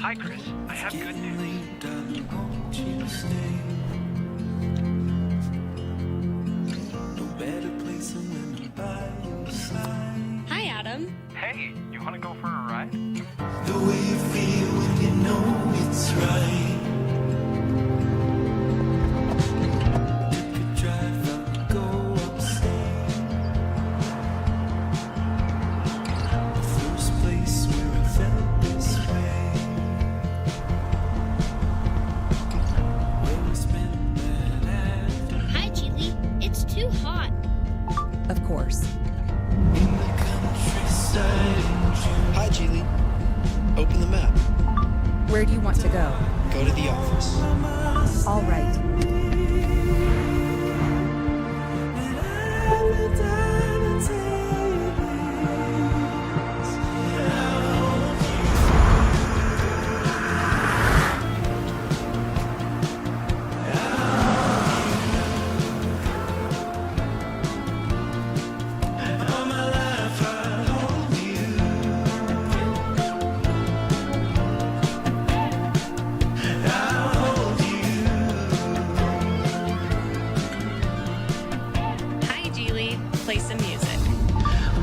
Hi, Chris. I have good news. Hi, Adam. Hey, you want to go for a ride? The way you feel when you know it's right. You could drive up, go upstate. The first place where I felt this way. Where we spent that afternoon. Hi, Geely. It's too hot. Of course. In the countryside in June. Hi, Geely. Open the map. Where do you want to go? Go to the office. All right. Hi, Geely. Play some music.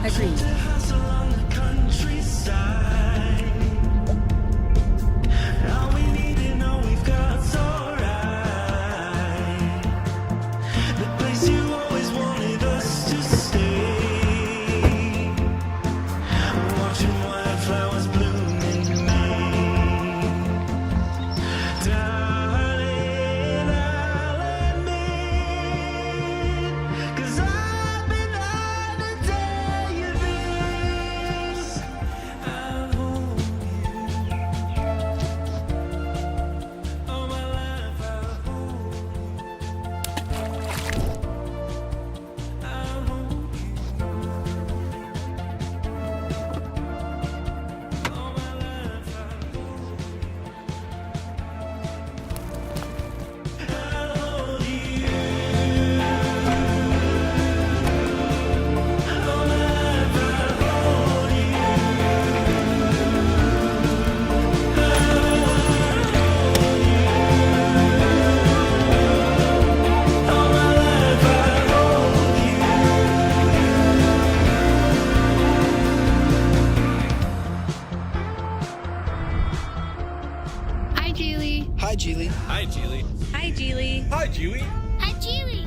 Agreed. Along the countryside. All we need and all we've got's alright. The place you always wanted us to stay. Watching wildflowers bloom in May. Darling, I'll admit, 'cause I've been on a day of this. I'll hold you. All my life I'll hold you. I'll hold you. All my life I'll hold you. I'll hold you. All my life I'll hold you. All my life I'll hold you. Hi, Geely. Hi, Geely. Hi, Geely. Hi, Geely. Hi, Geely. Hi, Geely.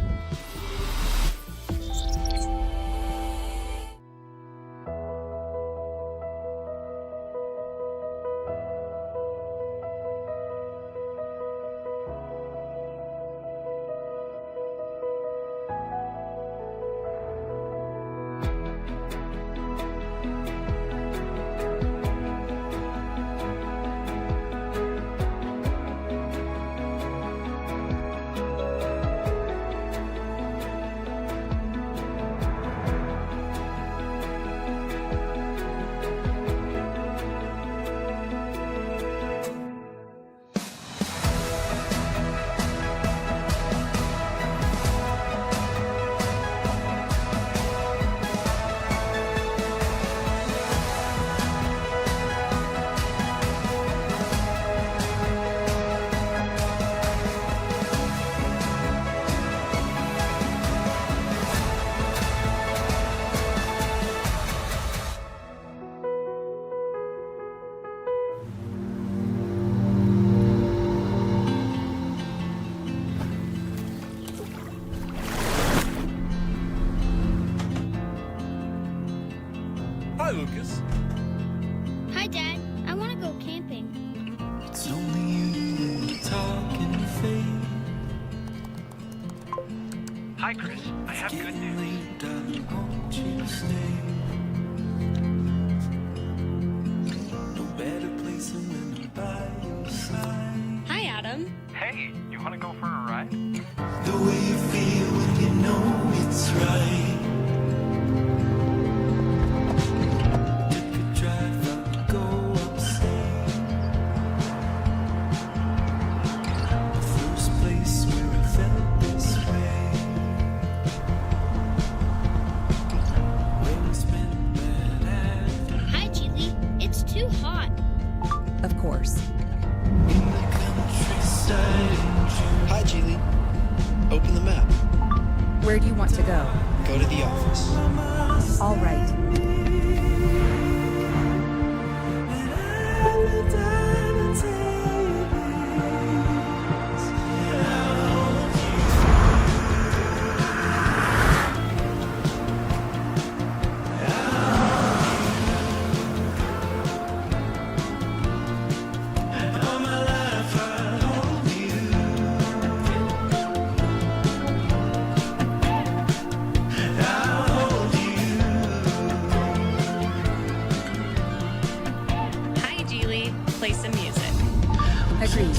Hi, Lucas. Hi, Dad. I want to go camping. It's only you talking fake. Hi, Chris. I have good news. Darling, won't you stay? No better place than when I'm by your side. Hi, Adam. Hey, you want to go for a ride? The way you feel when you know it's right. You could drive up, go upstate. The first place where I felt this way. Where we spent that afternoon. Hi, Geely. It's too hot. Of course. Hi, Geely. Open the map. Where do you want to go? Go to the office. All right. Hi, Geely. Play some music. Agreed.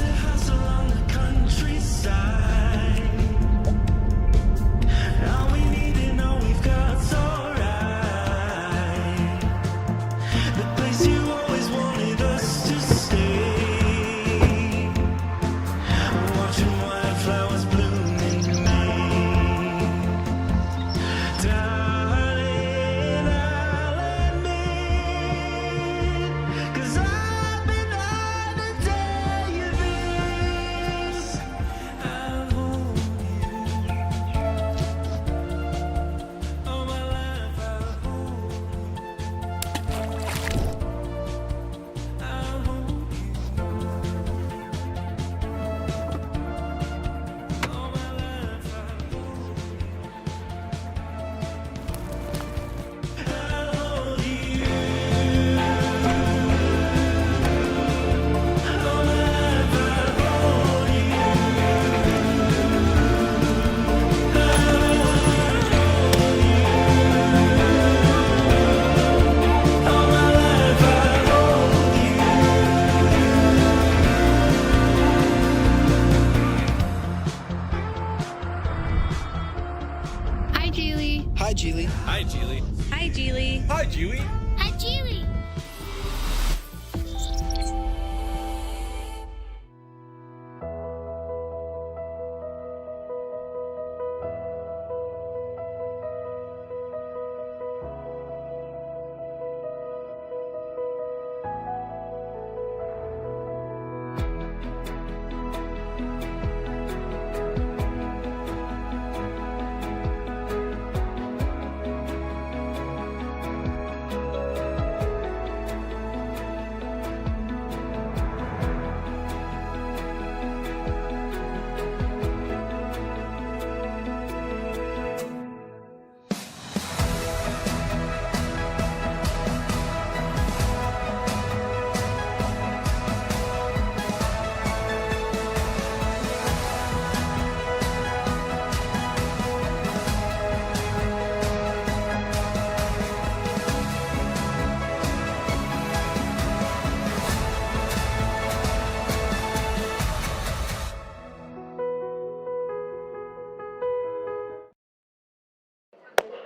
Hi, Geely. Hi, Geely. Hi, Geely. Hi, Geely. Hi, Geely. Hi, Geely.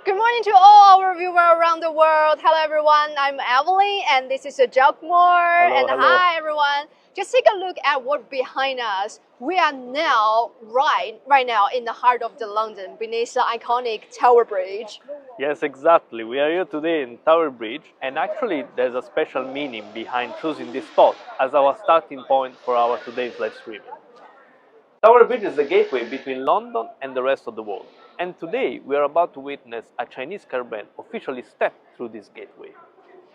Good morning to all our viewers around the world. Hello everyone, I'm Evelyn and this is Jacquemore. And hello. hi everyone. Just take a look at what's behind us. We are now right now in the heart of the London beneath the iconic Tower Bridge. Yes, exactly. We are here today in Tower Bridge, and actually there's a special meaning behind choosing this spot as our starting point for our today's live streaming. Tower Bridge is the gateway between London and the rest of the world, and today we are about to witness a Chinese car brand officially step through this gateway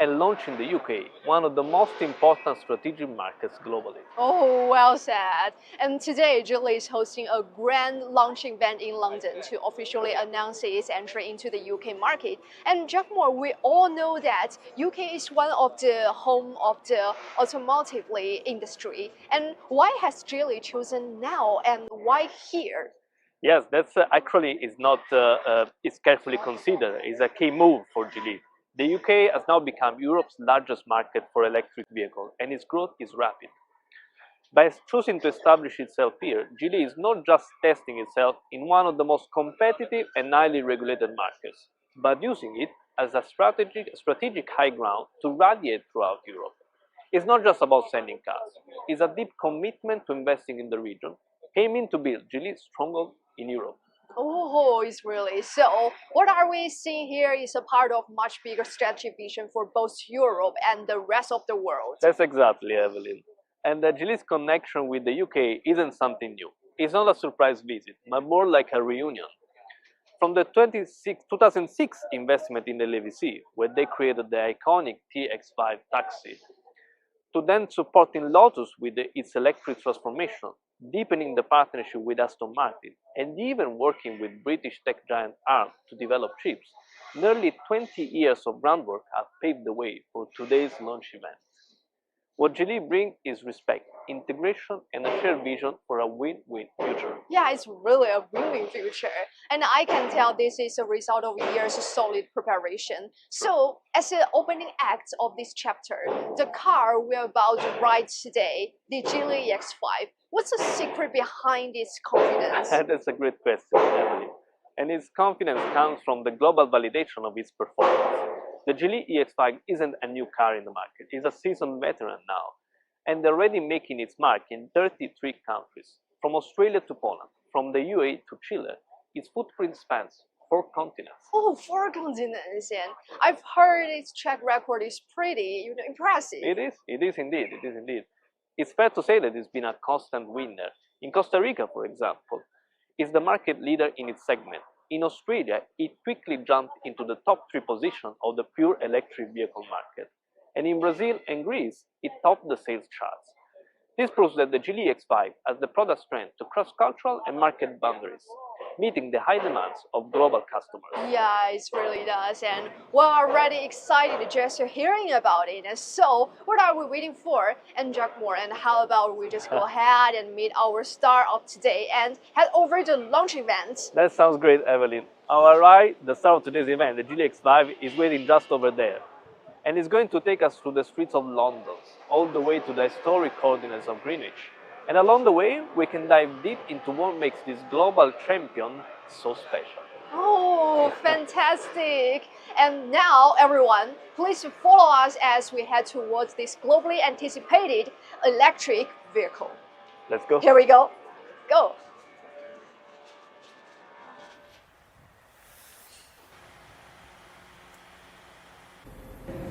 and launch in the UK, one of the most important strategic markets globally. Oh, well said. And today, Geely is hosting a grand launching event in London to officially announce its entry into the UK market. And Jacquemore, we all know that UK is one of the home of the automotive industry. And why has Geely chosen now and why here? Yes, that's actually is not is carefully considered. It's a key move for Geely. The UK has now become Europe's largest market for electric vehicles, and its growth is rapid. By choosing to establish itself here, Geely is not just testing itself in one of the most competitive and highly regulated markets, but using it as a strategic high ground to radiate throughout Europe. It's not just about selling cars, it's a deep commitment to investing in the region, aiming to build Geely's stronghold in Europe. Oh, it's really. So, what are we seeing here is a part of much bigger strategic vision for both Europe and the rest of the world. That's exactly, Evelyn. And Geely's connection with the UK isn't something new. It's not a surprise visit, but more like a reunion. From the 2006 investment in the LVC, where they created the iconic EX5 taxi, to then supporting Lotus with its electric transformation, deepening the partnership with Aston Martin, and even working with British tech giant ARM to develop chips, nearly 20 years of groundwork have paved the way for today's launch event. What Geely brings is respect, integration, and a shared vision for a win-win future. Yeah, it's really a win-win future. And I can tell this is a result of years of solid preparation. So, as an opening act of this chapter, the car we're about to ride today, the Geely EX5, what's the secret behind its confidence? That's a great question, Emily. And its confidence comes from the global validation of its performance. The Geely EX5 isn't a new car in the market, it's a seasoned veteran now, and already making its mark in 33 countries, from Australia to Poland, from the UAE to Chile. Its footprint spans 4 continents. Oh, 4 continents, and I've heard its track record is pretty, impressive. It is indeed. It's fair to say that it's been a constant winner. In Costa Rica, for example, it's the market leader in its segment. In Australia, it quickly jumped into the top 3 position of the pure electric vehicle market. And in Brazil and Greece, it topped the sales charts. This proves that the Geely EX5 has the product strength to cross cultural and market boundaries, meeting the high demands of global customers. Yeah, it really does, and we're already excited just hearing about it. And so, what are we waiting for? And Jack Moore, and how about we just go ahead and meet our star of today and head over to the launch event? That sounds great, Evelyn. Our ride, the star of today's event, the Geely EX5, is waiting just over there. And it's going to take us through the streets of London, all the way to the historic coordinates of Greenwich. And along the way, we can dive deep into what makes this global champion so special. Oh, fantastic! And now, everyone, please follow us as we head towards this globally anticipated electric vehicle. Let's go. Here we go. Go!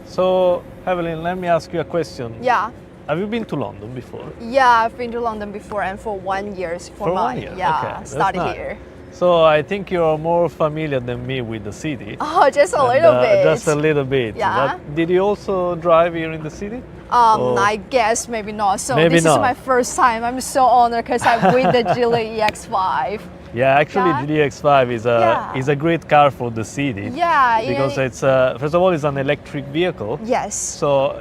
So, Evelyn, let me ask you a question. Yeah. Have you been to London before? Yeah, I've been to London before, and for 1 year. For 1 year? Yeah, Okay, that's study nice. here. So I think you're more familiar than me with the city. Oh, just a And, little bit. Just a little bit. Yeah. But did you also drive here in the city? Or- I guess maybe not. So Maybe this not. is my first time. I'm so honored because I'm with the Geely EX5. Yeah, actually, Yeah. Geely EX5 is a great car for the city. Yeah, Because yeah. it's first of all it's an electric vehicle. Yes. So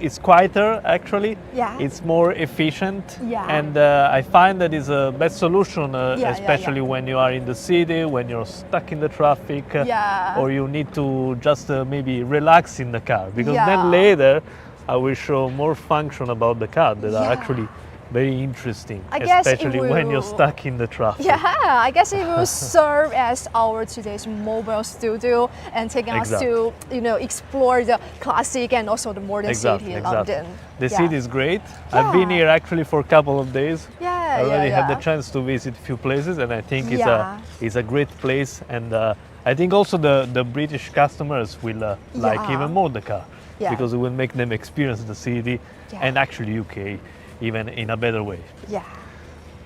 it's quieter actually. Yeah. It's more efficient. Yeah. And I find that is a best solution, yeah, especially yeah. when you are in the city, when you're stuck in the traffic, Yeah. or you need to just maybe relax in the car. Because Yeah. then later, I will show more function about the car that are Yeah. actually very interesting, I guess it especially when you're will- stuck in the traffic. Yeah, I guess it will serve as our today's mobile studio and taking us to explore the classic and also the modern city in London. The Yeah. city is great. I've been Yeah. here actually for a couple of days. Yeah, I already yeah, had yeah. the chance to visit a few places, and I think Yeah. it's a great place. And I think also the British customers will like Yeah. even more the car Yeah. because it will make them experience the city Yeah. and actually UK even in a better way. Yeah.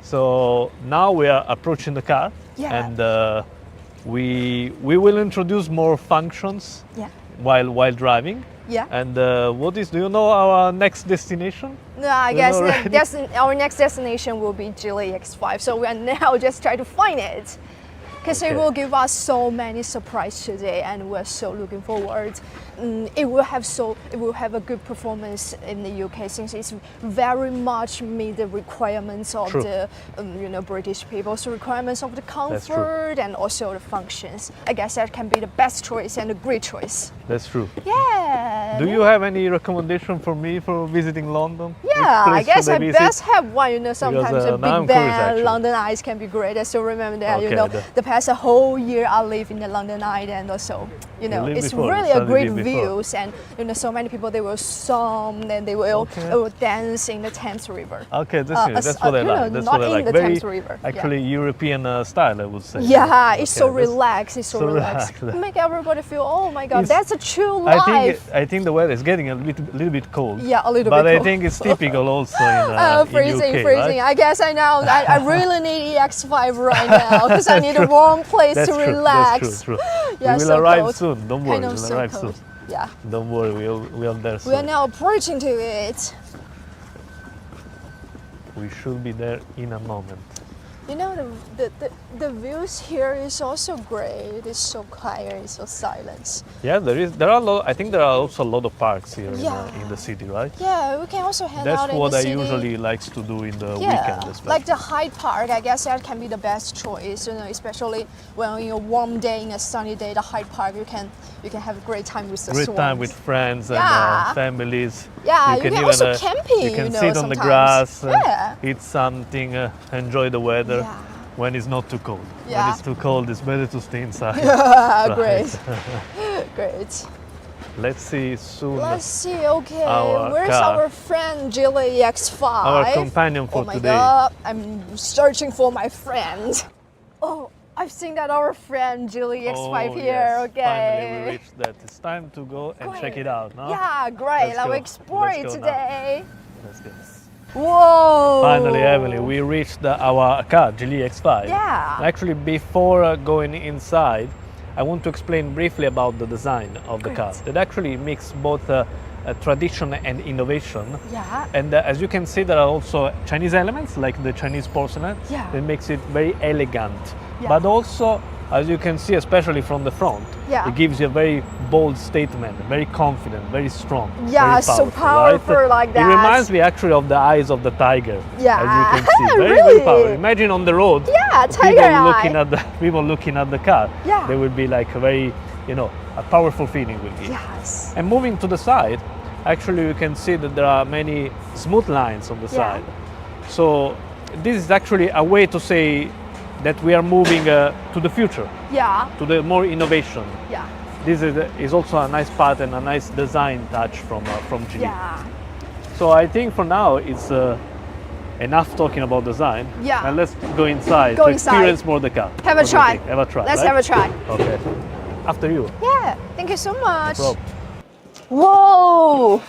So now we are approaching the car, Yeah. and we will introduce more functions Yeah. while driving. Yeah. And do you know our next destination? No, I You guess know already? our next destination will be Geely EX5. So we are now just trying to find it. Because it Okay. will give us so many surprises today, and we're so looking forward. It will have a good performance in the UK since it's very much meet the requirements of True. the British people's requirements of the That's true. comfort and also the functions. I guess that can be the best choice and a great choice. That's true. Yeah. Do you have any recommendation for me for visiting London? Yeah, Which I place guess should I visit? best have one. Sometimes a now I'm Big curious, Ben, actually. London Eyes can be great. I still remember that. Okay, The past whole year I live in the London Eye, and also, lived it's before, really you a great studied before. views, and so many people they will song and they will dance in the Thames River. Okay, that's what I like. That's not what I in like. the Very Thames River. Yeah. actually European style, I would say. Yeah, it's so Okay, that's- relaxed. It's so so relaxed. relaxed. Make everybody feel, oh my God, It's- that's a true life. I think think the weather is getting a little bit cold. Yeah, a little but bit I cold. think it's typical also in Freezing, UK, freezing. right? I guess I know. I really need EX5 right now because I need a warm place That's to true. relax. That's true. Yeah, we will so arrive cold. soon. Don't worry, Kind of we'll so arrive cold. soon. Yeah. Don't worry, we'll there soon. We are now approaching to it. We should be there in a moment. You know, the views here is also great. It is so quiet, it's so silent. Yeah, there are a lot. I think there are also a lot of parks here Yeah. in the city, right? Yeah, we can also hang That's out in what the I city. usually likes to do in the Yeah, weekend, especially. like the Hyde Park, I guess that can be the best choice. You know, especially when on a warm day, in a sunny day, the Hyde Park you can have a great time with the Great swans. time with friends and Yeah. families. Yeah, you can also even, camping. You can you know, sit on the sometimes. grass, Yeah. eat something, enjoy the weather. Yeah. When it's not too cold. When Yeah. it's too cold, it's better to stay inside. Ah, great, great. Let's see soon. Let's see. Okay, Our where's car. our friend Geely EX5? Our companion for oh my today. God, I'm searching for my friend. Oh, I've seen that our friend Geely EX5 Oh, here. yes. Okay. Finally, we reached that. It's time to go and check it out. No? Yeah, great. Let's I'll go. explore Let's it go now. today. Let's go. Whoa! Finally, Emily, we reached our car, Geely EX5. Yeah. Actually, before going inside, I want to explain briefly about the design of the car. It actually mixes both tradition and innovation. Yeah. And as you can see, there are also Chinese elements, like the Chinese porcelain. Yeah. That makes it very elegant. Yeah. But also, as you can see, especially from the front, Yeah. it gives you a very bold statement, very confident, very strong. Yeah, very so powerful, powerful right? like It that. reminds me actually of the eyes of the tiger. Yeah. As you can see, very, Really? very powerful. Imagine on the road, Yeah, people tiger looking eye. at the people looking at the car. Yeah. They will be like a very, a powerful feeling will be. Yes. And moving to the side, actually you can see that there are many smooth lines on the Yeah. side. So this is actually a way to say that we are moving to the future, Yeah. to the more innovation. Yeah. This is also a nice pattern, a nice design touch from Geely. Yeah. So I think for now it's enough talking about design. Yeah. And let's go inside Go to inside. experience more the car. Have a What do you try. think? Have a try. Let's right? have a try. Okay. After you. Yeah. Thank you so much. Rob. Whoa!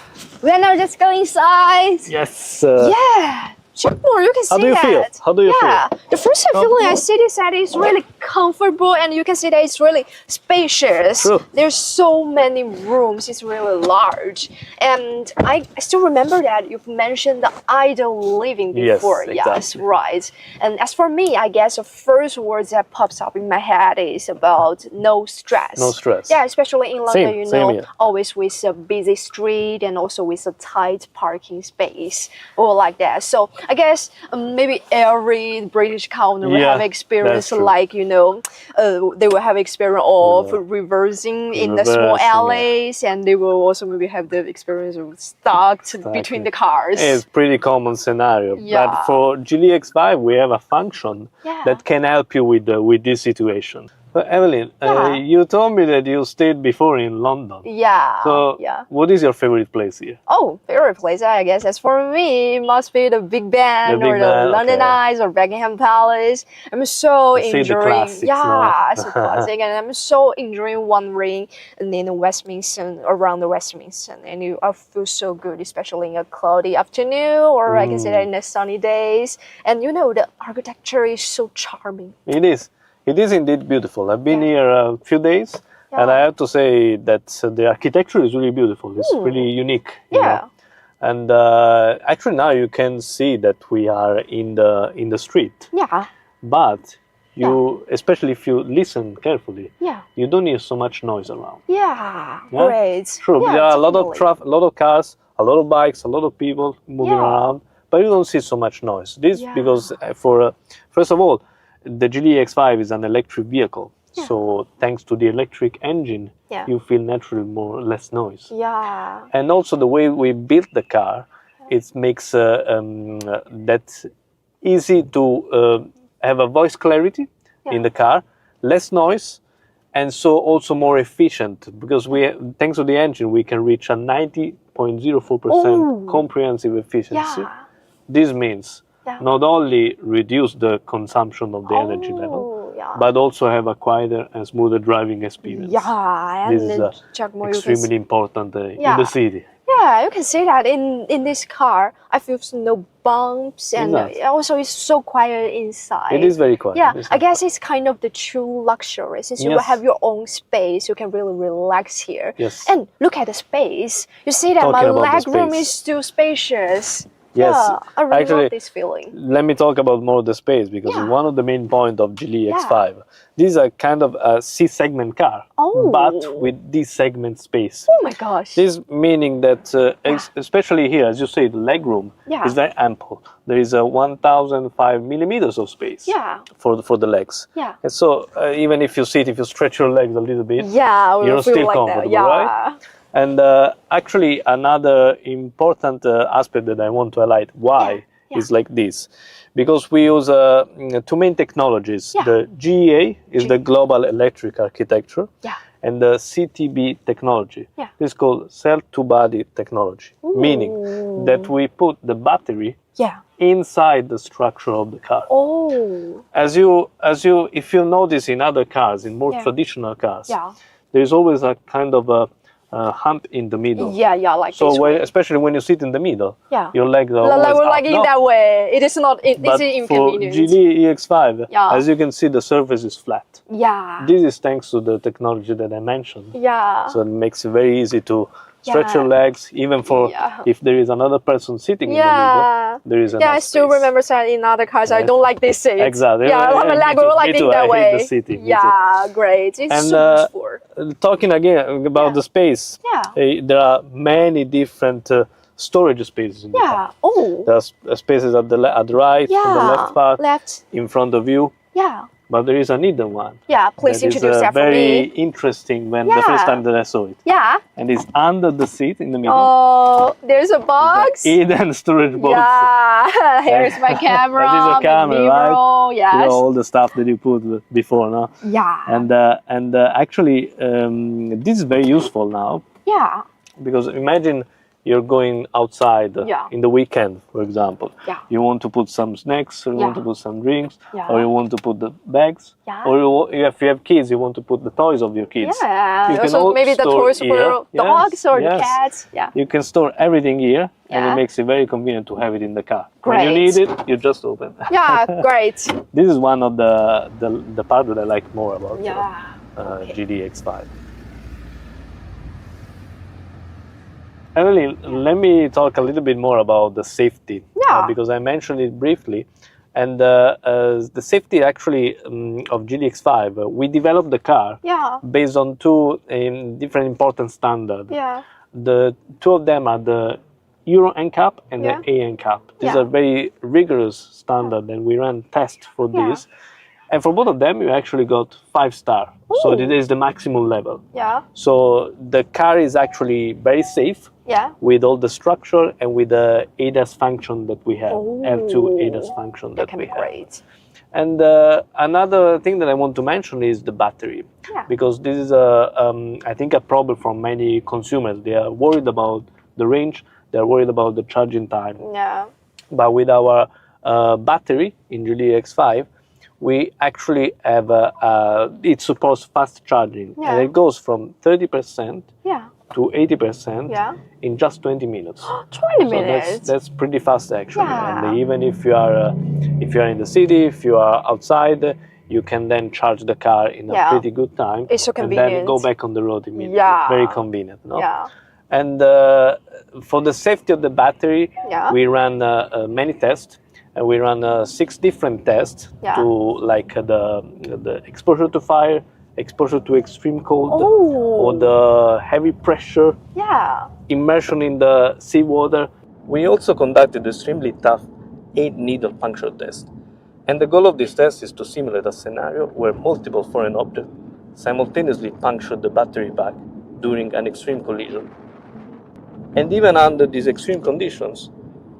We are now just going inside. Yes. Yeah. Check more, you can see How do you that. feel? How do you yeah. feel? The first feeling I see this that is really comfortable and you can see that it's really spacious. True. There's so many rooms, it's really large. And I still remember that you've mentioned the idle living Yes, before. Yes, exactly. right. And as for me, I guess the first words that pops up in my head is about no stress. No stress. Yeah, especially in London, Same, you same know, here. always with a busy street and also with a tight parking space or like that. So I guess maybe every British counter will Yeah, have experience that's true. like, they will have experience of reversing in the small Reversing, yeah. alleys and they will also maybe have the experience of stuck between the cars. It's pretty common scenario. Yeah. But for Geely EX5, we have a function Yeah. that can help you with this situation. But Evelyn, Yeah. you told me that you stayed before in London. Yeah. So, yeah. what is your favorite place here? Oh, favorite place, I guess. As for me, it must be the Big Ben The Big or the Ben, London okay. Eyes or Buckingham Palace. I'm so I see the enjoying. classics Yeah, now. it's a classic, and I'm so enjoying wandering in the Westminster around the Westminster, and I feel so good, especially in a cloudy afternoon, or I can say that in the sunny days. And the architecture is so charming. It is. It is indeed beautiful. I've been Yeah. here a few days, and I have to say that the architecture is really beautiful. It's really unique. you Yeah. know. And actually now you can see that we are in the street. Yeah. But especially if you listen carefully, Yeah. you don't hear so much noise around. Yeah. Yeah? Great. True, Yeah, there are a lot of definitely. a lot of cars, a lot of bikes, a lot of people moving Yeah. around, but you don't see so much noise. This Yeah. because first of all, the Geely EX5 is an electric vehicle, so thanks to the electric engine, Yeah. you feel naturally less noise. Yeah. And also the way we built the car, it makes that easy to have a voice clarity in the car, less noise, and so also more efficient because thanks to the engine we can reach a 90.04% comprehensive efficiency. Yeah. This means Yeah. not only reduce the consumption of the energy level, Oh, yeah. but also have a quieter and smoother driving experience. Yeah, This and is then Giacomo, you can extremely important in Yeah. the city. Yeah, you can see that in this car. I feel no bumps, and Exactly. also it's so quiet inside. It is very quiet. Yeah, It's I not- guess it's kind of the true luxury. Since you will Yes. have your own space, you can really relax here. Yes. And look at the space. You see that Talking my about the leg room space. is still spacious. Yes, Yeah, I really actually, love this feeling. let me talk about more the space, because Yeah. one of the main points of Geely EX5, this is a kind of a C-segment car, Oh. but with D-segment space. Oh my gosh. This meaning that, especially here, as you say, the leg room Yeah. is very ample. There is a 1,005 millimeters of space Yeah. for the legs. Yeah. And so even if you stretch your legs a little bit, Yeah, I will you're feel still like comfortable, that. Yeah. right? And actually, another important aspect that I want to highlight why is like this, because we use two main technologies. Yeah. The GEA is the global electric architecture, Yeah. and the CTB technology. Yeah. This is called cell-to-body technology, meaning that we put the battery Yeah. inside the structure of the car. Oh. If you notice in other cars, in more Yeah. traditional cars, Yeah. there is always a kind of a hump in the middle. Yeah, yeah, like So this way. especially when you sit in the middle, Yeah. your legs are Like, always like up. in No, that way. It is not. It but is for inconvenient. Geely EX5, Yeah. as you can see, the surface is flat. Yeah. This is thanks to the technology that I mentioned. Yeah. So it makes it very easy to stretch Yeah. your legs, even for Yeah. if there is another person sitting in the Yeah. middle, there is a Yeah, I nice still space. remember that in other cars. I Yes. don't like this seat. Exactly. Yeah, I want my Me leg too. roll like Me in too. that I way. hate the seating. Me Yeah, great. It's And, so useful. Talking again about the space, Yeah. there are many different storage spaces in the car. Yeah. Oh. There are spaces at the right, Yeah. on the left part, Left. in front of you, Yeah. but there is a hidden one. Yeah. Please that is, introduce that for very me. interesting when the first Yeah. time that I saw it. Yeah. And it's under the seat in the middle. Oh, there's a box. Hidden storage box. Yeah. Here's my camera. That is your my camera, mirror. right? Yes. You know, all the stuff that you put before, no? Yeah. And actually, this is very useful now, Yeah. because imagine you're going outside Yeah. in the weekend, for example. Yeah. You want to put some snacks, or you want to Yeah. put some drinks, Yeah. or you want to put the bags, Yeah. or if you have kids, you want to put the toys of your kids. Yeah. You can Also, all maybe the store toys here. for dogs or the Yes. cats. Yeah. You can store everything here, and Yeah. it makes it very convenient to have it in the car. When you Great. need it, you just open. Yeah. Great. This is one of the part that I like more about Yeah. Okay. Geely EX5. Emily, let me talk a little bit more about the safety, Yeah. because I mentioned it briefly. And the safety actually of Geely EX5, we developed the car Yeah. based on two different important standards. Yeah. The two of them are the Euro NCAP and Yeah. the A NCAP. These Yeah. are very rigorous standards, and we ran tests for Yeah. this. And for both of them, you actually got 5-star. So Ooh. this is the maximum level. Yeah. So the car is actually very safe Yeah. with all the structure and with the ADAS function that we have, Oh. L2 ADAS function That that can we be have. great. And another thing that I want to mention is the battery, Yeah. because this is I think a problem for many consumers. They are worried about the range, they are worried about the charging time. Yeah. But with our battery in Geely EX5, we actually have it supports fast charging, Yeah. and it goes from 30% Yeah. to 80% Yeah. in just 20 minutes. 20 So minutes. that's pretty fast actually. Yeah. And even if you are in the city, if you are outside, you can then charge the car in a Yeah. pretty good time. It's so And then convenient. go back on the road immediately. Yeah. Very convenient, no? Yeah. And for the safety of the battery, Yeah. we ran many tests. And we ran 6 different tests Yeah. to like the exposure to fire, exposure to extreme cold, Oh. or the heavy pressure, Yeah. immersion in the seawater. We also conducted extremely tough 8-needle puncture test. And the goal of this test is to simulate a scenario where multiple foreign objects simultaneously puncture the battery pack during an extreme collision. And even under these extreme conditions,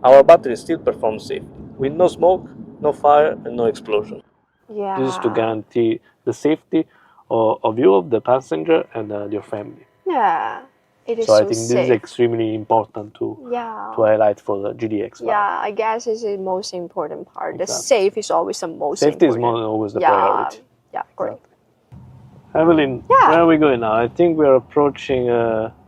our battery still performs safely, with no smoke, no fire, and no explosion. Yeah. This is to guarantee the safety of you, of the passenger, and your family. Yeah. It is So so I think safe. this is extremely important to Yeah. highlight for the Geely EX5. Yeah, I guess it's the most important part. The Exactly. safe is always the most Safety is important. always the Yeah. priority. Yeah, great. Evelyn, Yeah. where are we going now? I think we're approaching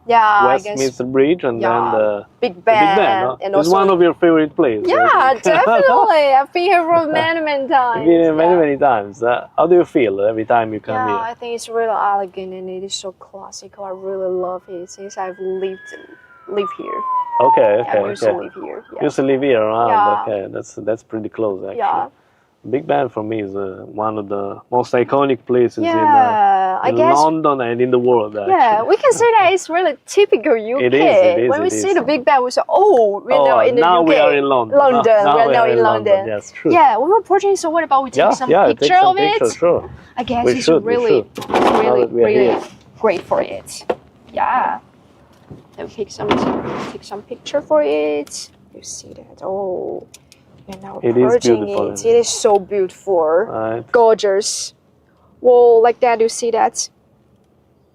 Yeah, I guess. Westminster Bridge and then Yeah, the Big Big Ben, Ben. Huh? and It's also one of your favorite places. I yeah, think. definitely. I've been here for many times. I've been here many, yeah. many times. How do you feel every time you come Yeah, here? I think it's really elegant and it is so classical. I really love it since I've live here. Okay, Yeah, I okay, used to okay. live here. You Yeah. used to live here around. Yeah. Okay, that's pretty close actually. Yeah. Big Ben for me is one of the most iconic places Yeah, I in guess. London and in the world. Actually. Yeah, we can say that it's really typical UK. It is, when we it see is. the Big Ben, we say, "Oh, we're now in the now UK." we are in London. London. Now We're we now are in London. Yes, true. Yeah, we were approaching. So what about we take some take picture some of pictures, it? sure. I guess We it's should, we really, should. Now really, that we are really here. great for it. Yeah. Then take some picture for it. You see that? Oh, we're now It is approaching beautiful, it. isn't It is so beautiful, Right, gorgeous. Whoa, like that. You see that?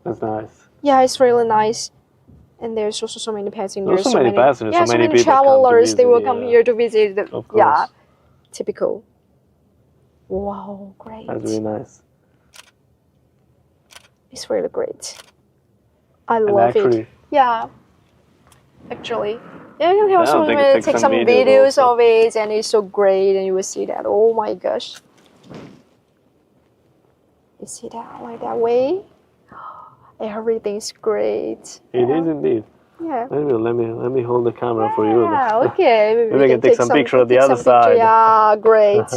that's nice. Yeah, it's really nice. And there's also so many passengers. There's so many passengers, Yeah, so so many many people come to travelers. They will visit, come yeah. here to visit. The, Of course. yeah, typical. Wow, great. That's really nice. It's really great. I And love actually, it. Yeah, actually. Yeah, you can also take some videos videos also. of it, and it's so great, and you will see that. Oh my gosh. You see that like that way? Everything's great. it is indeed. Yeah. Let me hold the camera for you. Yeah, okay. Maybe we can take some picture of the take other some picture. side. Yeah, great.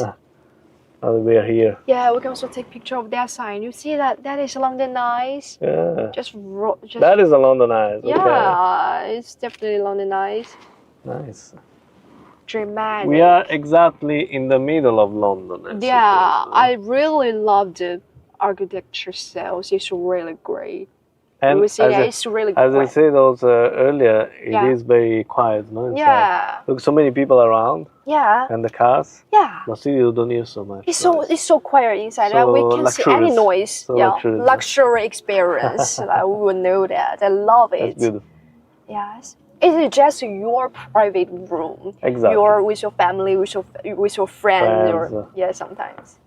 Now that we are here. Yeah, we can also take picture of that sign. You see that? That is London Eyes. Yeah. Just That is a London Eye. Okay. yeah, it's definitely London Eyes. Nice. Dramatic. We are exactly in the middle of London. I Yeah, suppose. I really love the architecture styles. It's really great. And We see that it's really as I great. said also earlier, it Yeah. is very quiet, no? Inside. Yeah, Look, so many people around yeah, and the cars. yeah. But still, you don't hear so much. It's so quiet inside. So We can see any luxurious. noise. So yeah, luxurious. luxury experience. Like, we will know that. I love it. That's beautiful. Yes. It is just your private room. Exactly. You're with your family, with your friends, Friends, or yeah, sometimes.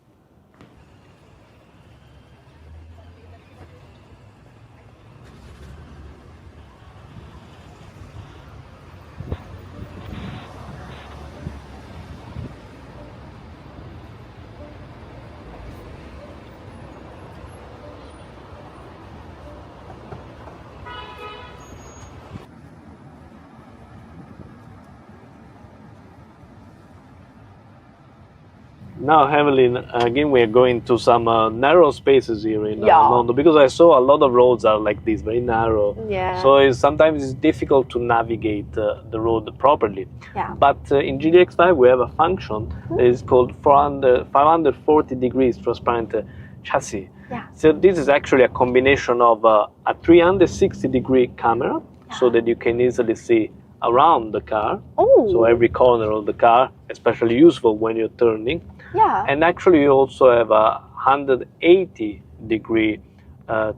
Now, Evelyn, again, we are going to some narrow spaces here in Yeah. London because I saw a lot of roads are like this, very narrow. Yeah. So sometimes it's difficult to navigate the road properly. Yeah. But in Geely EX5 we have a function that is called 540 degrees transparent chassis. Yeah. So this is actually a combination of a 360-degree camera, so that you can easily see around the car. Oh. So every corner of the car, especially useful when you're turning. Yeah. And actually you also have a 180-degree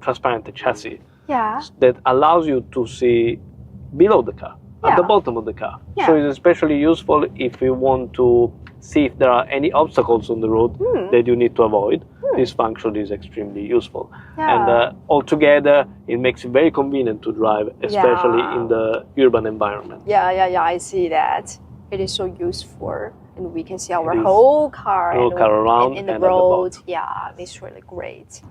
transparent chassis Yeah. that allows you to see below the car, at the Yeah. bottom of the car. Yeah. So it's especially useful if you want to see if there are any obstacles on the road that you need to avoid. This function is extremely useful. And altogether, it makes it very convenient to drive, especially Yeah. in the urban environment. Yeah. I see that. It is so useful, and we can see our It is. whole car, Whole and car around in the and at the road. bottom. Yeah, it's really great.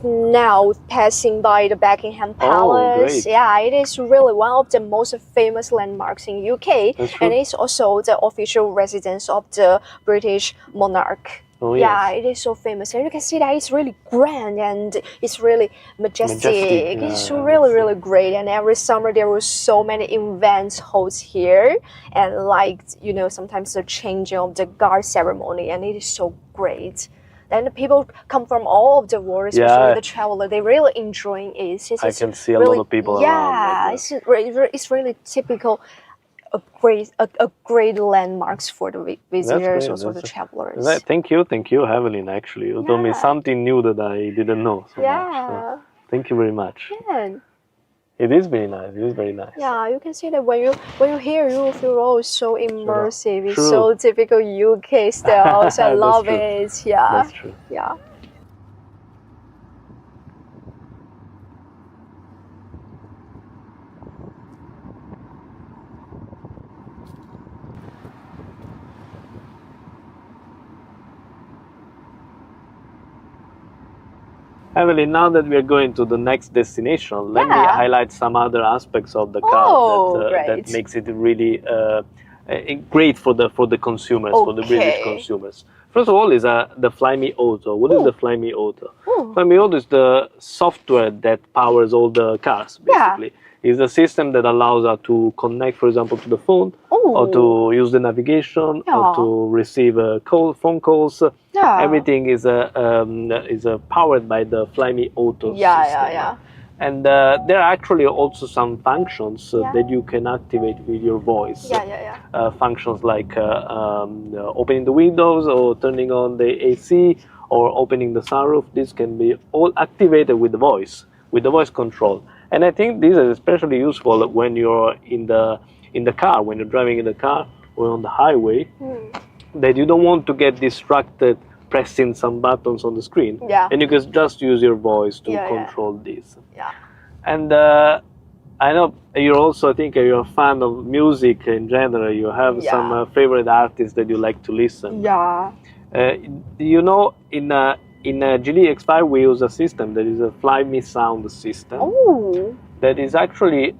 Now passing by the Buckingham Palace. great. Yeah, it is really one of the most famous landmarks in UK, That's true. and it's also the official residence of the British monarch. Oh, Yeah, yes. it is so famous, and you can see that it's really grand and it's really majestic. It's yeah, really great. And every summer there were so many events held here, and like sometimes the changing of the guard ceremony, and it is so great. And the people come from all of the world, especially Yeah. the traveler. They really enjoying it. Since I it's can see a really, lot of people yeah, around. it's really typical. A great landmarks for the visitors, great, also the that's- travelers. Thank you, Evelyn. Actually, you told me Yeah. something new that I didn't know so much. Yeah. So thank you very much. Yeah. It is very nice. It is very nice. Yeah, you can see that when you hear, you feel oh so immersive. It's True. so typical UK styles. I That's love true. it. Yeah, That's true. yeah. Evelyn, now that we are going to the next destination, let me Yeah. highlight some other aspects of the car Oh, that great. makes it really great for the consumers, for the British Okay. consumers. First of all, is the Fly Me Auto. What is the Fly Me Auto? Ooh. Fly Me Auto is the software that powers all the cars, Yeah. basically. It's a system that allows us to connect, for example, to the phone, or to use the navigation, Yeah. or to receive phone calls. Yeah. Everything is powered by the Fly Me Auto Yeah, system. yeah, yeah. And there are actually also some functions Yeah. that you can activate with your voice. Yeah, yeah, yeah. Functions like opening the windows or turning on the AC or opening the sunroof. This can be all activated with the voice control. And I think this is especially useful when you're in the car, when you're driving in the car or on the highway, that you don't want to get distracted pressing some buttons on the screen. Yeah. And you can just use your voice to Yeah, yeah. control this. Yeah. And I know you're also, I think you're a fan of music in general. You have Yeah. some favorite artists that you like to listen. Yeah. You know, in Geely EX5 we use a system that is a Fly Me Sound system Oh. that is actually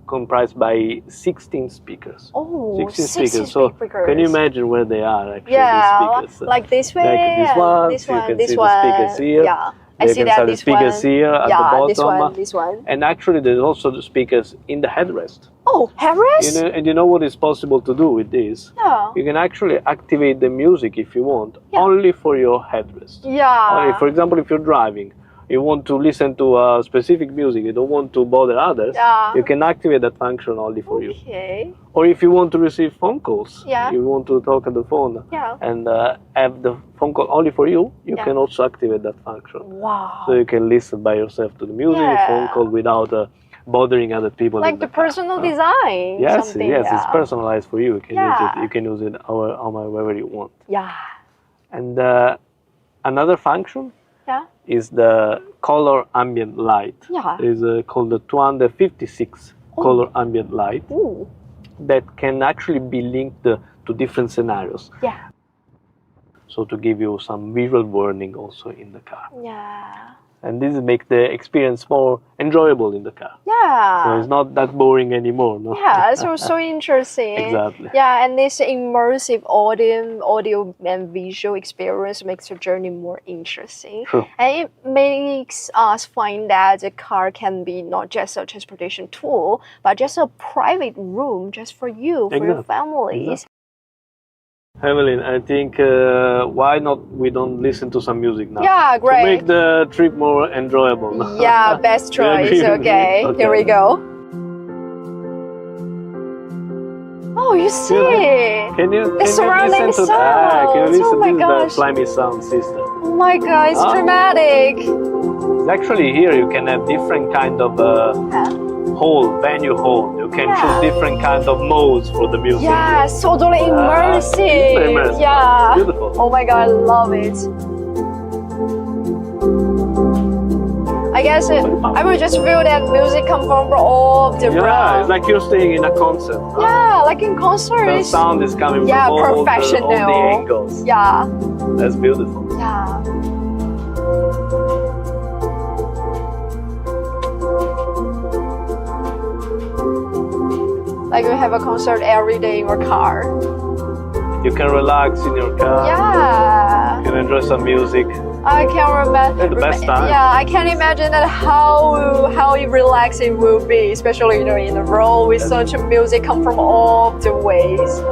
comprised by 16 speakers. Oh, 16 16 speakers. So speakers. can you imagine where they are actually? Yeah, these speakers? like this way, Like this and one, this so you one, can this see one. the speakers here. Yeah, I You see can that. see the This speakers one. here at yeah, the bottom. this one, this one. And actually there's also the speakers in the headrest. Oh, Harris? And you know what is possible to do with this? Yeah. You can actually activate the music if you want, Yeah. only for your headrest. Yeah. Only, for example, if you're driving, you want to listen to a specific music, you don't want to bother others, Yeah. you can activate that function only for you. Okay. Or if you want to receive phone calls, Yeah. you want to talk on the phone Yeah. and have the phone call only for you, you Yeah. can also activate that function. Wow. So you can listen by yourself to the music, Yeah. phone call without bothering other people. Like in the car. personal design. Yes, something, yes, yeah. it's personalized for you. You can use Yeah. it. You can use it wherever you want. Yeah. And another function Yeah. is the color ambient light. Yeah. It is called the 256 color ambient light Ooh. that can actually be linked to different scenarios. Yeah. So to give you some visual warning also in the car. Yeah. And this makes the experience more enjoyable in the car. Yeah. So it's not that boring anymore. No? Yeah, so interesting. Exactly. Yeah, and this immersive audio and visual experience makes the journey more interesting. True. And it makes us find that the car can be not just a transportation tool, but just a private room just for you, for your Exactly. families. Evelyn, I think why not we don't listen to some music now? Yeah, To great. make the trip more enjoyable. Yeah, best choice. Maybe. Okay, here we Okay. go. Oh, you see? Can you surrounding listen to can you sounds. listen Oh my to gosh. the Fly Me Sound system? Oh my god, it's Ah. dramatic. Actually, here you can have different kind of venue hall. You can Yeah. choose different kind of modes for the music. Yeah, it's totally immersive. It's immersive. Yeah. It's beautiful. Oh my god, I love it. I guess I will just feel that music come from all of the Yeah, realm. it's like you're staying in a concert. Yeah, like in concert. The it's- sound is coming Yeah, from all the professional. angles. Yeah, That's beautiful. yeah. Like we have a concert every day in our car. You can relax in your car. Yeah. You can enjoy some music. I can remember. It's the best time. Yeah, I can imagine that how relaxing it will be, especially in a row with such a music come from all the ways.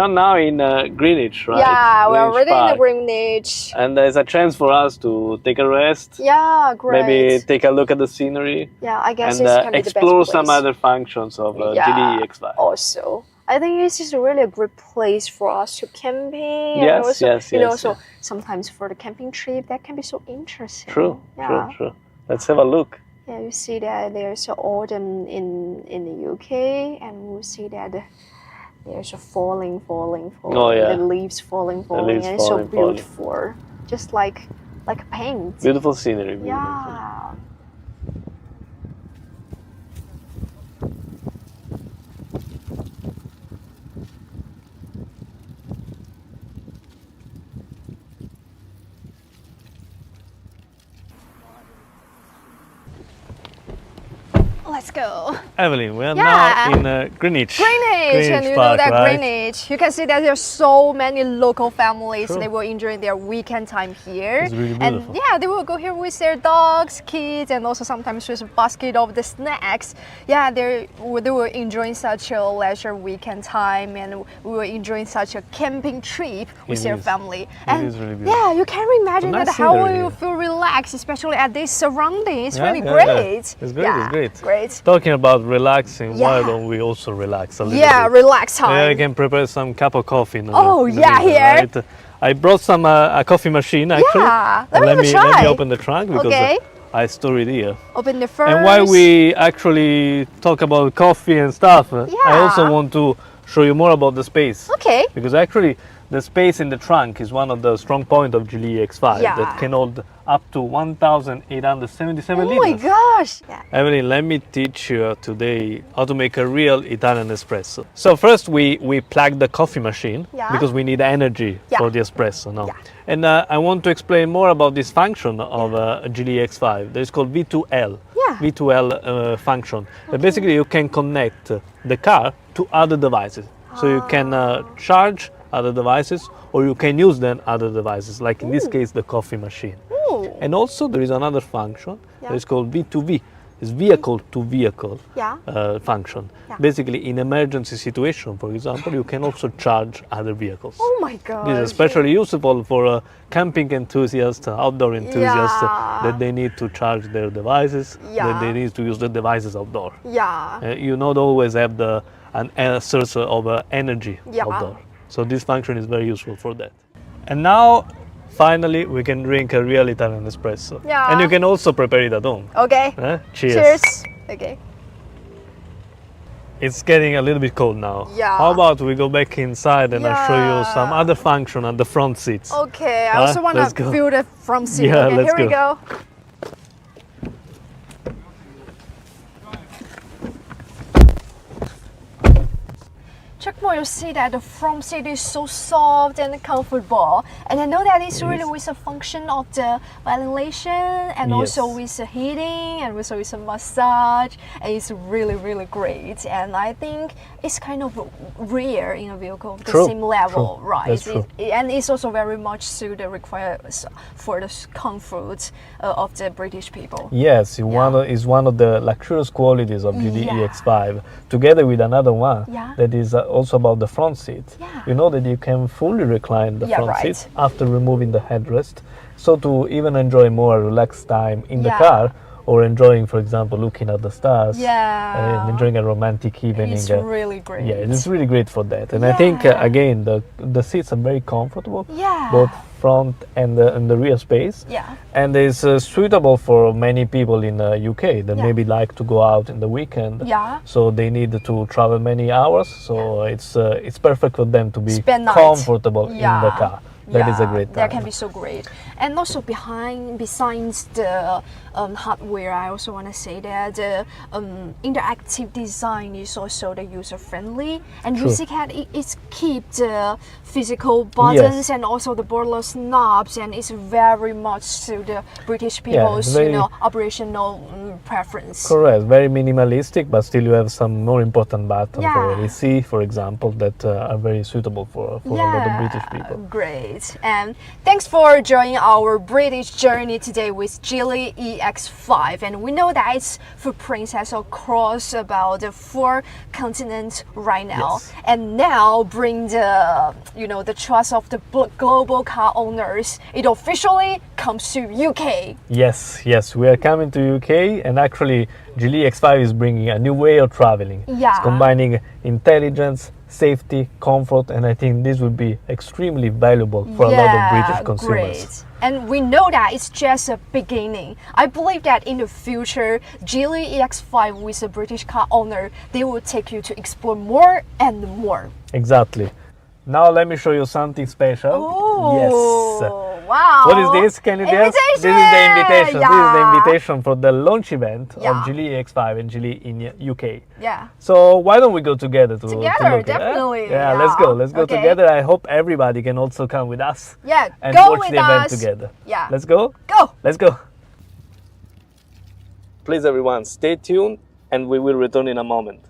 We're now in Greenwich, right? Yeah, we're Greenwich already in the Park. Greenwich. And there's a chance for us to take a rest, Yeah, great. maybe take a look at the scenery, Yeah, I guess and this can be the best explore place. some other functions of Yeah, Geely EX5. also, I think this is really a great place for us to camping. And Yes, also, yes, you know, yes, so yes. sometimes for the camping trip, that can be so interesting. True, Yeah. true. Let's have a look. Yeah, you see that there's autumn in the UK, and we see that there's a falling. Oh, yeah. The leaves falling, leaves and it's so falling, falling. beautiful, just like a paint. Beautiful scenery. Beautiful. Yeah. Let's go. Evelyn, we are Yeah. now in Greenwich. Greenwich, and you know Park, that right? Greenwich. You can see that there's so many local families. True. They will enjoy their weekend time here. It's really and beautiful. yeah, they will go here with their dogs, kids, and also sometimes with a basket of the snacks. Yeah, they will enjoy such a leisure weekend time, and we will enjoy such a camping trip with It their is. family. It and is really beautiful. yeah, you can imagine nice that how will scenery you here. feel relaxed, especially at this surrounding. It's Yeah, really yeah, yeah. great. It's great, Yeah, it's great. Great. Talking about relaxing, why Yeah. don't we also relax a little Yeah, bit? relax time. Yeah, I can prepare some cup of coffee. Oh, in the yeah, meantime, here. right? I brought some a coffee machine actually. Yeah, And let me let me try. open the trunk because Okay. I store it here. Open the first. And while we actually talk about coffee and stuff, I Yeah. also want to show you more about the space. Okay. Because actually the space in the trunk is one of the strong points of Geely EX5 Yeah. that can hold up to 1,877 Oh my liters. gosh. Yeah. Evelyn, let me teach you today how to make a real Italian espresso. So first we plug the coffee machine Yeah. because we need energy Yeah. for the espresso. No? Yeah. And I want to explain more about this function of Geely EX5 that is called V2L. Yeah. V2L function. Basically you can connect the car to other devices. So you can charge other devices or you can use then other devices, like in this case the coffee machine. Ooh. And also there is another function Yeah. that is called V2V. It's vehicle to vehicle Yeah. function. Yeah. Basically, in emergency situation, for example, you can also charge other vehicles. Oh my god. This is especially useful for camping enthusiasts, outdoor enthusiasts, Yeah. that they need to charge their devices, Yeah. that they need to use the devices outdoor. Yeah. You not always have a source of energy Yeah. outdoor. So this function is very useful for that. And now, finally, we can drink a real Italian espresso. Yeah. And you can also prepare it at home. Okay. Cheers. Cheers. Okay. It's getting a little bit cold now. Yeah. How about we go back inside and I'll show you Yeah. some other function at the front seats. Okay. I also want let's to go. feel the front seat. Yeah, okay, let's here we go. go. Checkmore, you see that the front seat is so soft and comfortable, and I know that it's really with a function of the ventilation and also Yes. with the heating and also with a massage, and it's really great. And I think it's kind of rare in a vehicle of the True, same level, true. right? That's true. And it's also very much suited requires for the comfort of the British people. Yes, is one of the luxurious qualities of Geely Yeah. EX5, together with another one Yeah. that is also about the front seat. Yeah. You know that you can fully recline the Yeah, front right. seat after removing the headrest, so to even enjoy more relaxed time in the Yeah. car, or enjoying, for example, looking at the stars, Yeah. and enjoying a romantic evening. It's really great. Yeah, it's really great for that. And I think, Yeah. again, the seats are very comfortable, Yeah. both front and the rear space. Yeah. And is suitable for many people in the UK that Yeah. maybe like to go out in the weekend. Yeah. So they need to travel many hours. So it's perfect for them to be Spend night. comfortable in the Yeah. car. That is a great time. That can be so great. And also besides the hardware, I also want to say that the interactive design is also the user friendly, and you True. see that it's keep the physical buttons Yes. and also the borderless knobs, and it's very much to the British people's very- operational preference. Correct. Very minimalistic, but still you have some more important buttons for Yeah. AC, for example, that are very suitable for a lot of British people. Great. And thanks for joining our British journey today with Geely EX5, and we know that its footprint has across about 4 continents right now, Yes. and now bring the trust of the global car owners. It officially comes to UK. Yes, we are coming to UK, and actually Geely EX5 is bringing a new way of traveling. Yeah. It's combining intelligence, safety, comfort, and I think this will be extremely valuable for a lot of British consumers. Great. And we know that it's just a beginning. I believe that in the future, Geely EX5 with a British car owner, they will take you to explore more and more. Exactly. Now let me show you something special. Oh, Yes. wow. What is this? Can you guess? This is the invitation. This is the invitation for the launch event of Geely EX5 and Geely in UK. Yeah. So why don't we go together to Together, look at it? definitely. Yeah, let's go. Let's go Okay. together. I hope everybody can also come with us. Yeah, and go watch with the event us. together. Yeah. Let's go. Go. Let's go. Please, everyone, stay tuned, and we will return in a moment.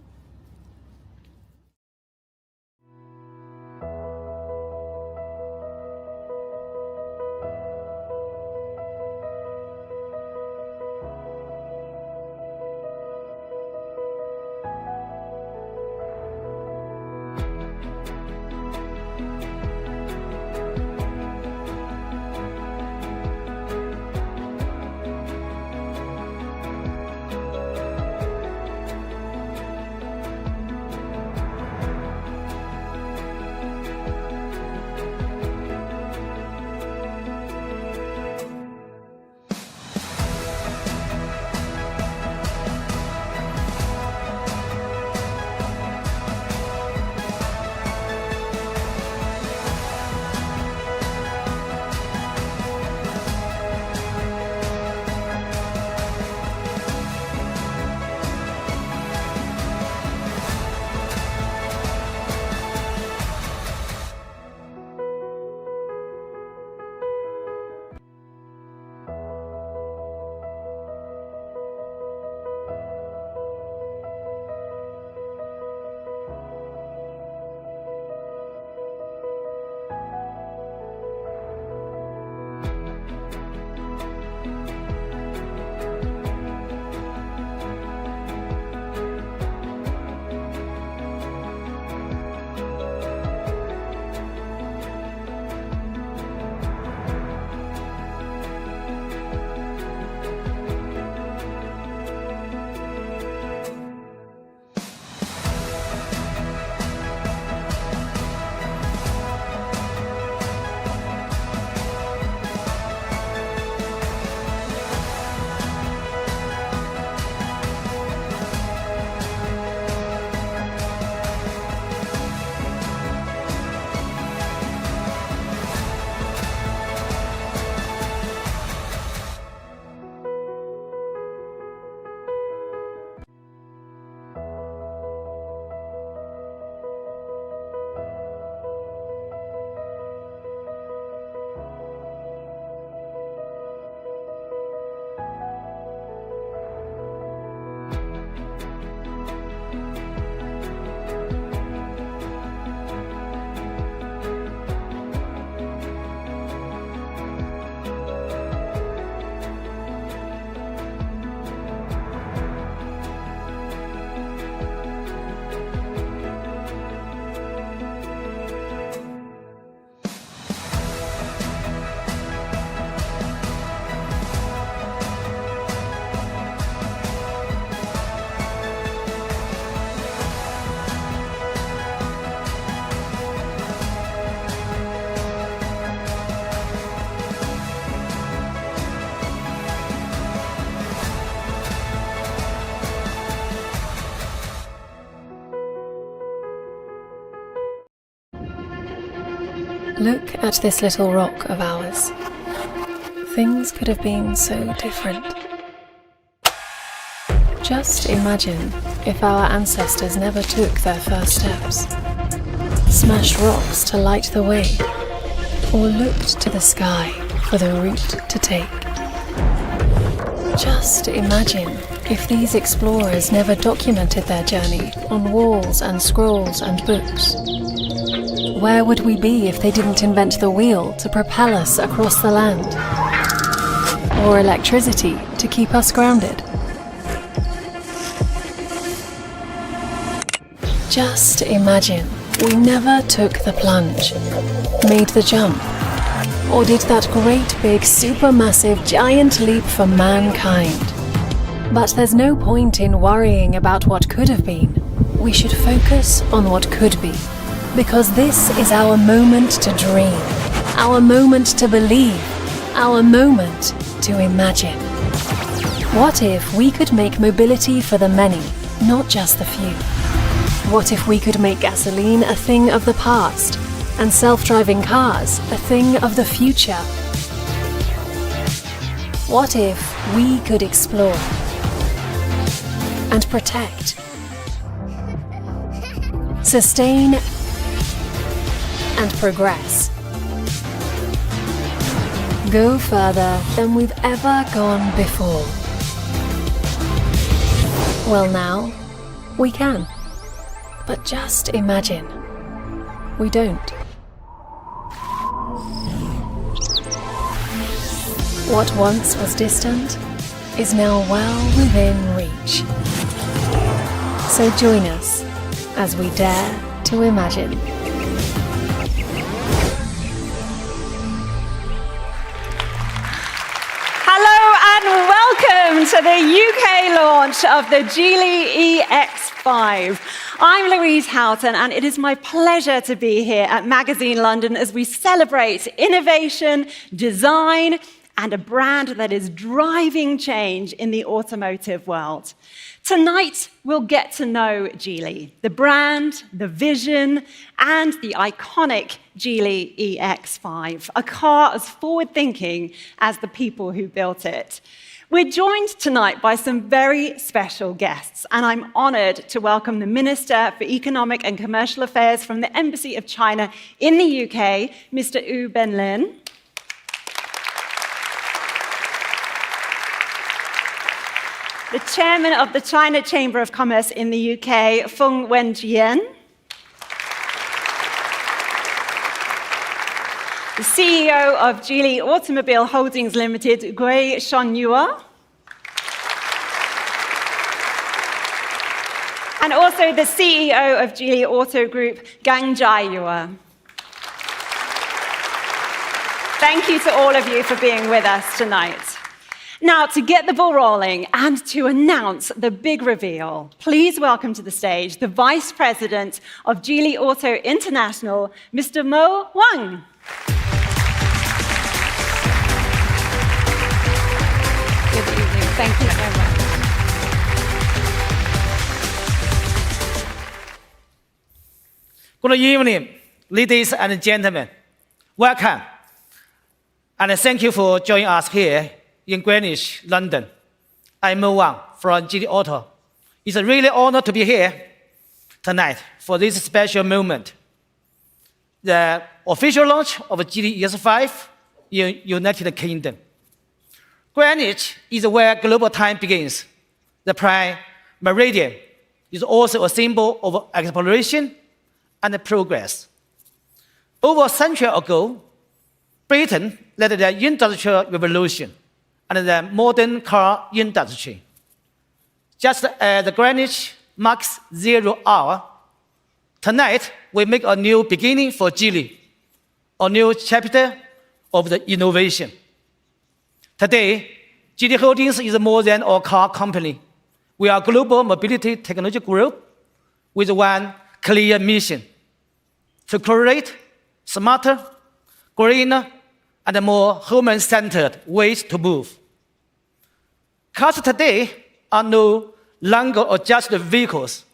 Look at this little rock of ours. Things could have been so different. Just imagine if our ancestors never took their first steps, smashed rocks to light the way, or looked to the sky for the route to take. Just imagine if these explorers never documented their journey on walls and scrolls and books. Where would we be if they didn't invent the wheel to propel us across the land? or electricity to keep us grounded. Just imagine we never took the plunge, made the jump, or did that great big supermassive giant leap for mankind. But there's no point in worrying about what could have been. We should focus on what could be, because this is our moment to dream, our moment to believe, our moment to imagine. What if we could make mobility for the many, not just the few? What if we could make gasoline a thing of the past and self-driving cars a thing of the future? What if we could explore and protect, sustain and progress? Go further than we've ever gone before. Well, now we can. But just imagine, we don't. What once was distant is now well within reach. So join us as we dare to imagine. Hello and welcome to the UK launch of the Geely EX5. I'm Louise Houghton, and it is my pleasure to be here at Magazine London as we celebrate innovation, design, and a brand that is driving change in the automotive world. Tonight, we'll get to know Geely, the brand, the vision, and the iconic Geely EX5, a car as forward-thinking as the people who built it. We're joined tonight by some very special guests, and I'm honored to welcome the Minister for Economic and Commercial Affairs from the Embassy of China in the UK, Mr. Wu Benlin. The Chairman of the China Chamber of Commerce in the UK, Feng Wenjian. The CEO of Geely Automobile Holdings Limited, Gui Shunyue. And also the CEO of Geely Auto Group, Gang Jiayue. Thank you to all of you for being with us tonight. Now, to get the ball rolling and to announce the big reveal, please welcome to the stage the Vice President of Geely Auto International, Mr. Mo Wang. Good evening. Thank you so much. Good evening, ladies and gentlemen. Welcome. And thank you for joining us here in Greenwich, London. I'm Mo Wang from Geely Auto. It's a really honor to be here tonight for this special moment. The official launch of Geely EX5 in United Kingdom. Greenwich is where global time begins. The prime meridian is also a symbol of exploration and progress. Over a century ago, Britain led the Industrial Revolution and the modern car industry. Just as Greenwich marks 0 hour, tonight we make a new beginning for Geely, a new chapter of the innovation. Today, Geely Holdings is more than a car company. We are a global mobility technology group with one clear mission: to create smarter, greener, and more human-centered ways to move. Cars today are no longer just vehicles.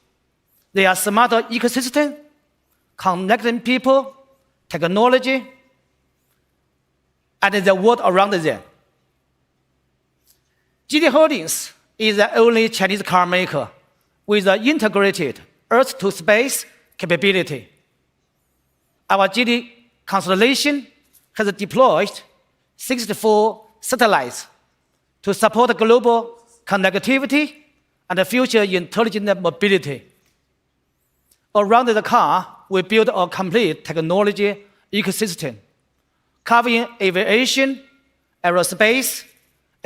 They are smarter ecosystems, connecting people, technology, and the world around them. Geely Holdings is the only Chinese car maker with an integrated Earth-to-space capability. Our Geely constellation has deployed 64 satellites to support global connectivity and future intelligent mobility. Around the car, we build a complete technology ecosystem, covering aviation, aerospace,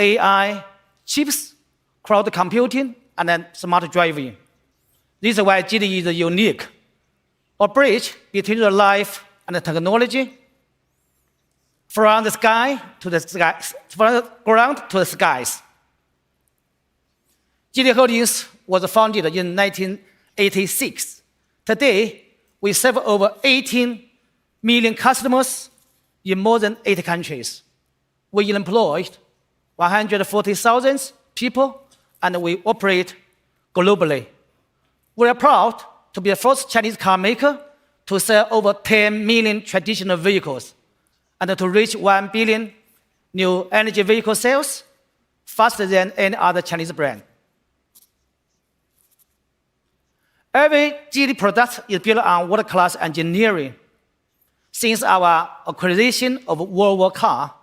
AI, chips, cloud computing, and then smart driving. This is why Geely is unique, a bridge between the life and the technology, from the sky to the skies, from the ground to the skies. Geely Holdings was founded in 1986. Today, we serve over 18 million customers in more than 80 countries. We employ 140,000 people, and we operate globally. We are proud to be the first Chinese car maker to sell over 10 million traditional vehicles and to reach 1 billion new energy vehicle sales faster than any other Chinese brand. Every Geely product is built on world-class engineering. Since our acquisition of Volvo car,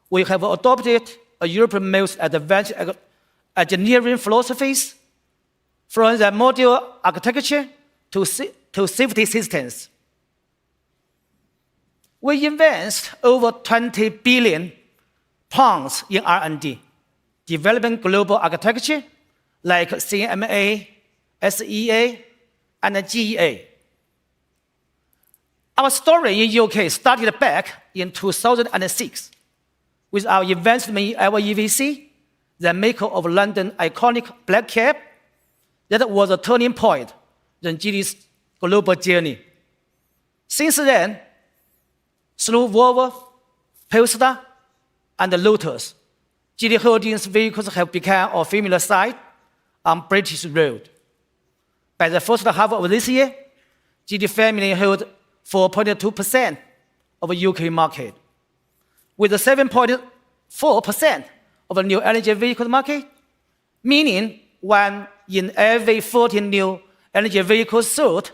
we have adopted a Europe's most advanced engineering philosophies, from the module architecture to safety systems. We invest over 20 billion pounds in R&D, developing global architecture like CMA, SEA, and GEA. Our story in UK started back in 2006 with our investment in LEVC, the maker of London iconic black cab. That was a turning point in Geely's global journey. Since then, through Volvo, Polestar, and Lotus, Geely Holdings vehicles have become a familiar sight on British road. By the first half of this year, Geely family held 4.2% of the UK market, with 7.4% of the new energy vehicle market, meaning 1 in every 14 new energy vehicles sold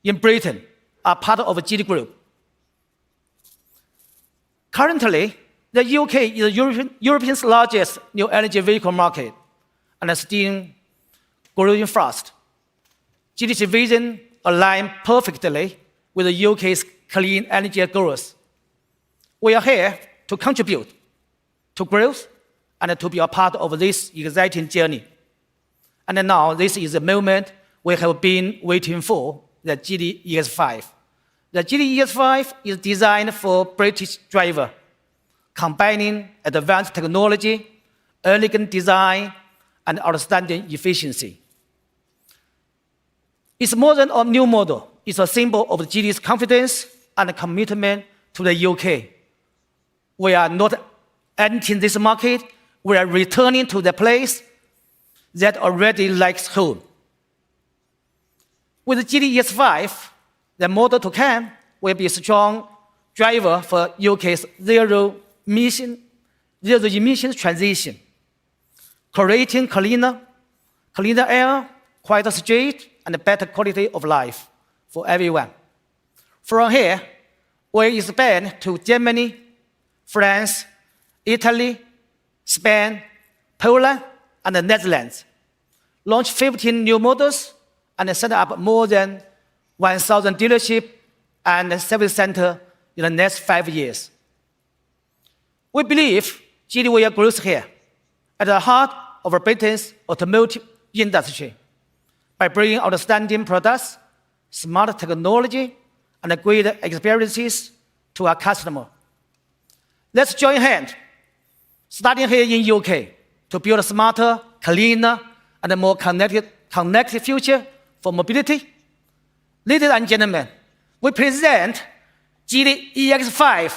in Britain are part of the Geely Group. Currently, the UK is Europe's largest new energy vehicle market and is still growing fast. Geely's vision aligns perfectly with the UK's clean energy goals. We are here to contribute to growth and to be a part of this exciting journey. And now this is the moment we have been waiting for, the Geely EX5. The Geely EX5 is designed for British driver, combining advanced technology, elegant design, and outstanding efficiency. It's more than a new model. It's a symbol of Geely's confidence and commitment to the UK. We are not entering this market. We are returning to the place that already likes home. With the Geely EX5, the model to come will be a strong driver for UK's zero emissions transition, creating cleaner air, quieter street, and better quality of life for everyone. From here, we expand to Germany, France, Italy, Spain, Poland, and the Netherlands, launch 15 new models, and set up more than 1,000 dealerships and service centers in the next 5 years. We believe Geely will grow here, at the heart of Britain's automotive industry, by bringing outstanding products, smart technology, and great experiences to our customers. Let's join hands, starting here in UK, to build a smarter, cleaner, and a more connected future for mobility. Ladies and gentlemen, we present Geely EX5.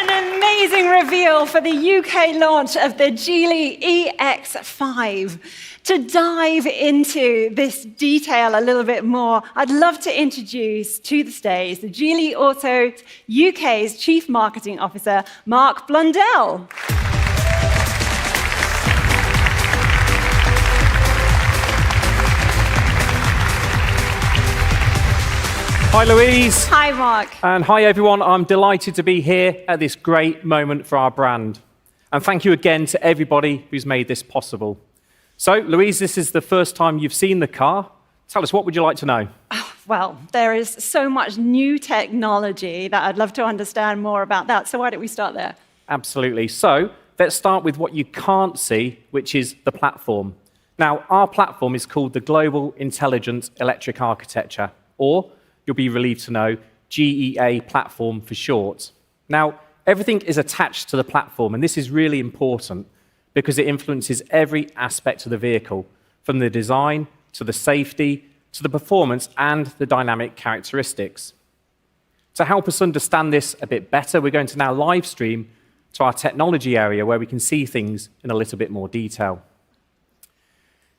an amazing reveal for the UK launch of the Geely EX5. To dive into this detail a little bit more, I'd love to introduce to the stage the Geely Auto UK's Chief Marketing Officer, Mark Blundell. Hi Louise. Hi Mark. And hi everyone. I'm delighted to be here at this great moment for our brand. And thank you again to everybody who's made this possible. So Louise, this is the first time you've seen the car. Tell us, what would you like to know? Well, there is so much new technology that I'd love to understand more about that. So why don't we start there? Absolutely. So let's start with what you can't see, which is the platform. Now, our platform is called the Global Intelligent Electric Architecture, or you'll be relieved to know, GEA platform for short. Now, everything is attached to the platform, and this is really important because it influences every aspect of the vehicle, from the design to the safety to the performance and the dynamic characteristics. To help us understand this a bit better, we're going to now live stream to our technology area where we can see things in a little bit more detail.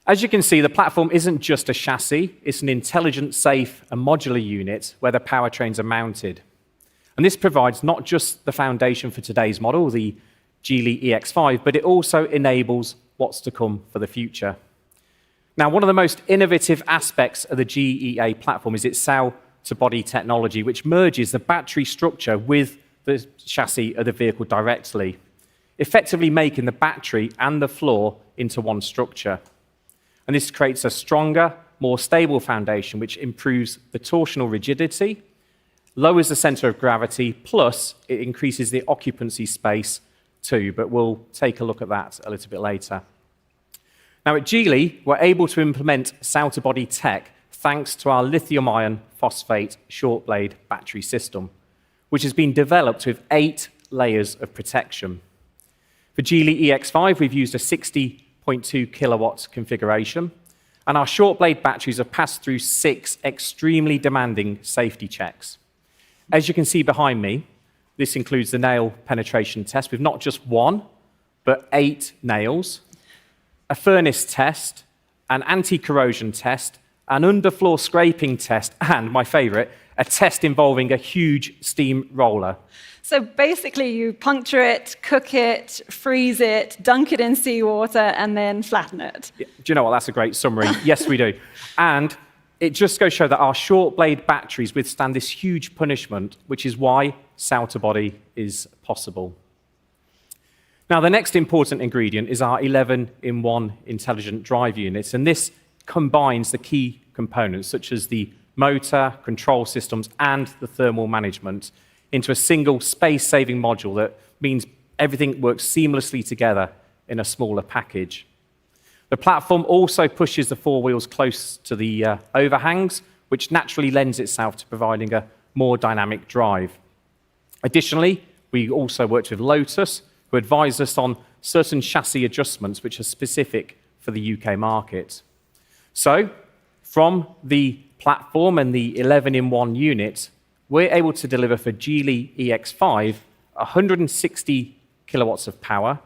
As you can see, the platform isn't just a chassis, it's an intelligent, safe, and modular unit where the powertrains are mounted. And this provides not just the foundation for today's model, the Geely EX5, but it also enables what's to come for the future. Now, one of the most innovative aspects of the GEA platform is its cell-to-body technology, which merges the battery structure with the chassis of the vehicle directly, effectively making the battery and the floor into one structure. And this creates a stronger, more stable foundation, which improves the torsional rigidity, lowers the center of gravity, plus it increases the occupancy space too, but we'll take a look at that a little bit later. Now at Geely, we're able to implement cell-to-body tech thanks to our lithium iron phosphate short blade battery system, which has been developed with 8 layers of protection. For Geely EX5, we've used a 60.2 kilowatts configuration, and our short blade batteries have passed through 6 extremely demanding safety checks. As you can see behind me, this includes the nail penetration test with not just 1, but 8 nails, a furnace test, an anti-corrosion test, an underfloor scraping test, and my favorite, a test involving a huge steam roller. So basically, you puncture it, cook it, freeze it, dunk it in seawater, and then flatten it. Do you know what? That's a great summary. Yes, we do. And it just goes to show that our short blade batteries withstand this huge punishment, which is why cell-to-body is possible. Now, the next important ingredient is our 11-in-1 intelligent drive units, and this combines the key components, such as the motor, control systems, and the thermal management, into a single space-saving module that means everything works seamlessly together in a smaller package. The platform also pushes the 4 wheels close to the overhangs, which naturally lends itself to providing a more dynamic drive. Additionally, we also worked with Lotus, who advised us on certain chassis adjustments which are specific for the UK market. So, from the platform and the 11-in-1 unit, we're able to deliver for Geely EX5 160 kilowatts of power,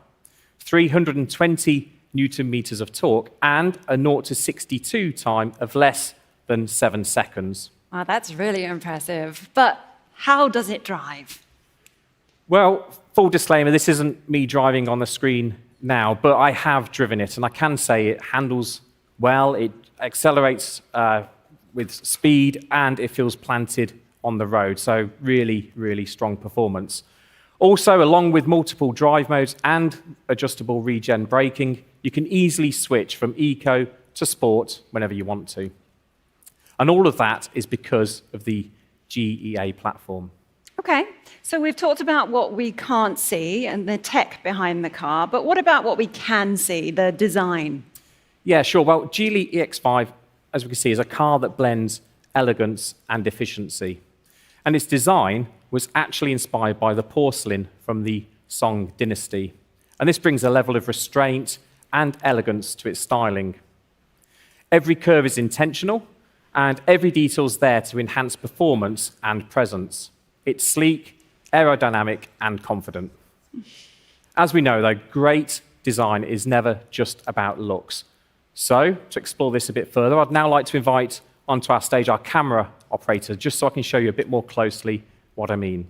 320 Newton meters of torque, and a 0 to 62 time of less than 7 seconds. Wow, that's really impressive. But how does it drive? Well, full disclaimer, this isn't me driving on the screen now, but I have driven it, and I can say it handles well, it accelerates with speed, and it feels planted on the road. So really, really strong performance. Also, along with multiple drive modes and adjustable regen braking, you can easily switch from eco to sport whenever you want to. And all of that is because of the GEA platform. Okay, so we've talked about what we can't see and the tech behind the car, but what about what we can see, the design? Yeah, sure. Well, Geely EX5, as we can see, is a car that blends elegance and efficiency. And its design was actually inspired by the porcelain from the Song dynasty. And this brings a level of restraint and elegance to its styling. Every curve is intentional, and every detail is there to enhance performance and presence. It's sleek, aerodynamic, and confident. As we know, though, great design is never just about looks. So, to explore this a bit further, I'd now like to invite onto our stage our camera operator, just so I can show you a bit more closely what I mean.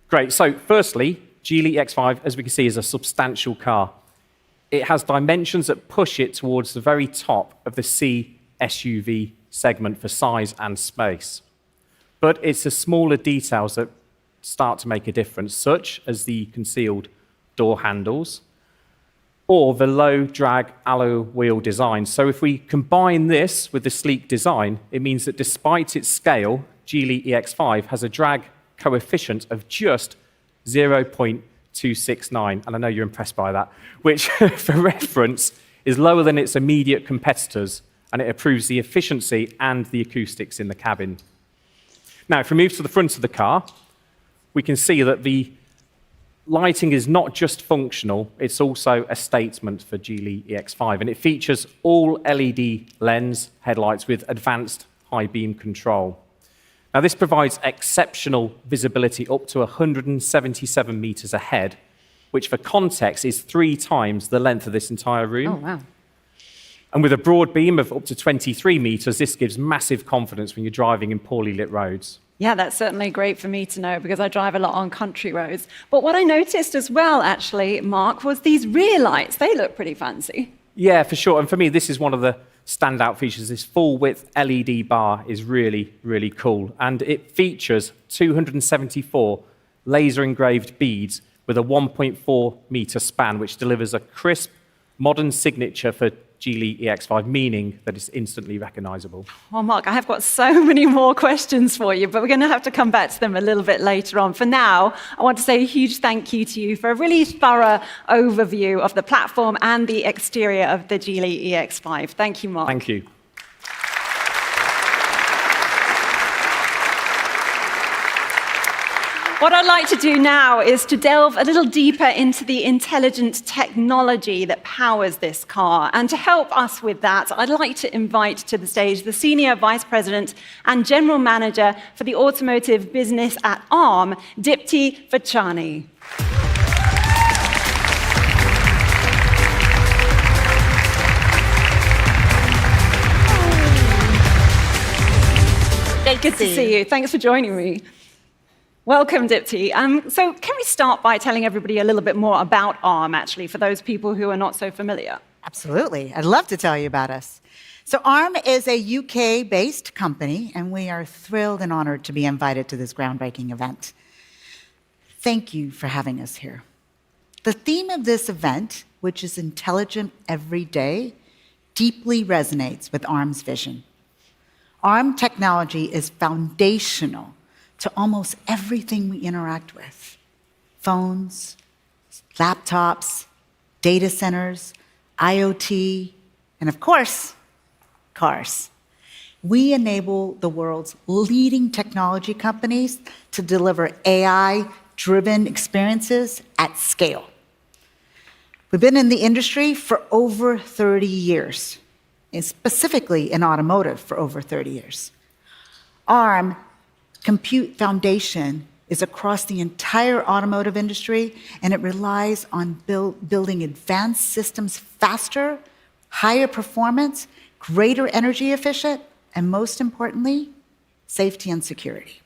Great, so firstly, Geely EX5, as we can see, is a substantial car. It has dimensions that push it towards the very top of the C SUV segment for size and space. But it's the smaller details that start to make a difference, such as the concealed door handles or the low drag alloy wheel design. So if we combine this with the sleek design, it means that despite its scale, Geely EX5 has a drag coefficient of just 0.269, and I know you're impressed by that, which, for reference, is lower than its immediate competitors, and it improves the efficiency and the acoustics in the cabin. Now, if we move to the front of the car, we can see that the lighting is not just functional, it's also a statement for Geely EX5, and it features all LED lens headlights with advanced high beam control. Now, this provides exceptional visibility up to 177 meters ahead, which for context is 3 times the length of this entire room. Oh, wow. And with a broad beam of up to 23 meters, this gives massive confidence when you're driving in poorly lit roads. Yeah, that's certainly great for me to know because I drive a lot on country roads. But what I noticed as well, actually, Mark, was these rear lights. They look pretty fancy. Yeah, for sure. And for me, this is one of the standout features. This full-width LED bar is really, really cool. And it features 274 laser-engraved beads with a 1.4-meter span, which delivers a crisp, modern signature for Geely EX5, meaning that it's instantly recognizable. Well, Mark, I have got so many more questions for you, but we're going to have to come back to them a little bit later on. For now, I want to say a huge thank you to you for a really thorough overview of the platform and the exterior of the Geely EX5. Thank you, Mark. Thank you. What I'd like to do now is to delve a little deeper into the intelligent technology that powers this car. And to help us with that, I'd like to invite to the stage the Senior Vice President and General Manager for the Automotive Business at Arm, Dipti Vachani. Good to see you. Thanks for joining me. Welcome, Dipti. So can we start by telling everybody a little bit more about ARM, actually, for those people who are not so familiar? Absolutely. I'd love to tell you about us. So ARM is a UK-based company, and we are thrilled and honored to be invited to this groundbreaking event. Thank you for having us here. The theme of this event, which is intelligent every day, deeply resonates with ARM's vision. ARM technology is foundational to almost everything we interact with. Phones, laptops, data centers, IoT, and of course, cars. We enable the world's leading technology companies to deliver AI-driven experiences at scale. We've been in the industry for over 30 years, and specifically in automotive for over 30 years. ARM compute foundation is across the entire automotive industry, and it relies on building advanced systems faster, higher performance, greater energy efficient, and most importantly, safety and security.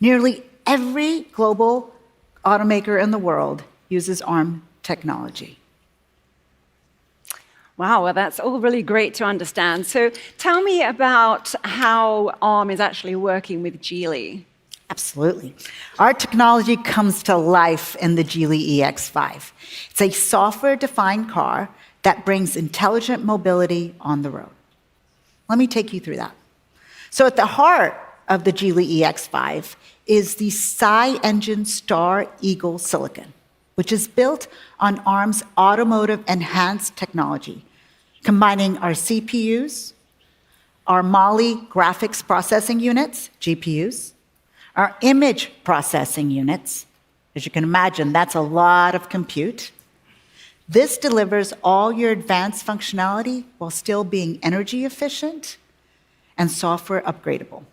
Nearly every global automaker in the world uses ARM technology. Wow, well, that's all really great to understand. So tell me about how ARM is actually working with Geely. Absolutely. Our technology comes to life in the Geely EX5. It's a software-defined car that brings intelligent mobility on the road. Let me take you through that. So at the heart of the Geely EX5 is the SiEngine Star Eagle silicon, which is built on ARM's automotive enhanced technology, combining our CPUs, our Mali graphics processing units, GPUs, our image processing units. As you can imagine, that's a lot of compute. This delivers all your advanced functionality while still being energy efficient and software upgradable.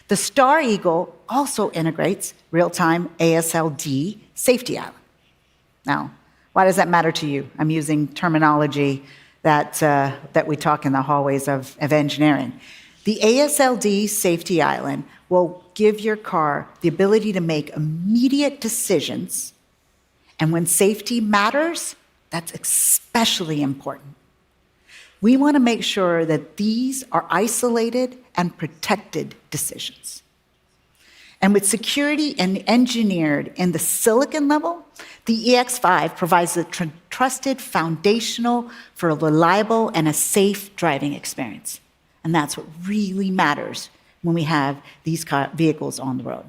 The Star Eagle also integrates real-time ASLD safety island. Now, why does that matter to you? I'm using terminology that we talk in the hallways of engineering. The ASLD safety island will give your car the ability to make immediate decisions, and when safety matters, that's especially important. We want to make sure that these are isolated and protected decisions. And with security and engineered in the silicon level, the EX5 provides a trusted foundational for a reliable and a safe driving experience. And that's what really matters when we have these vehicles on the road.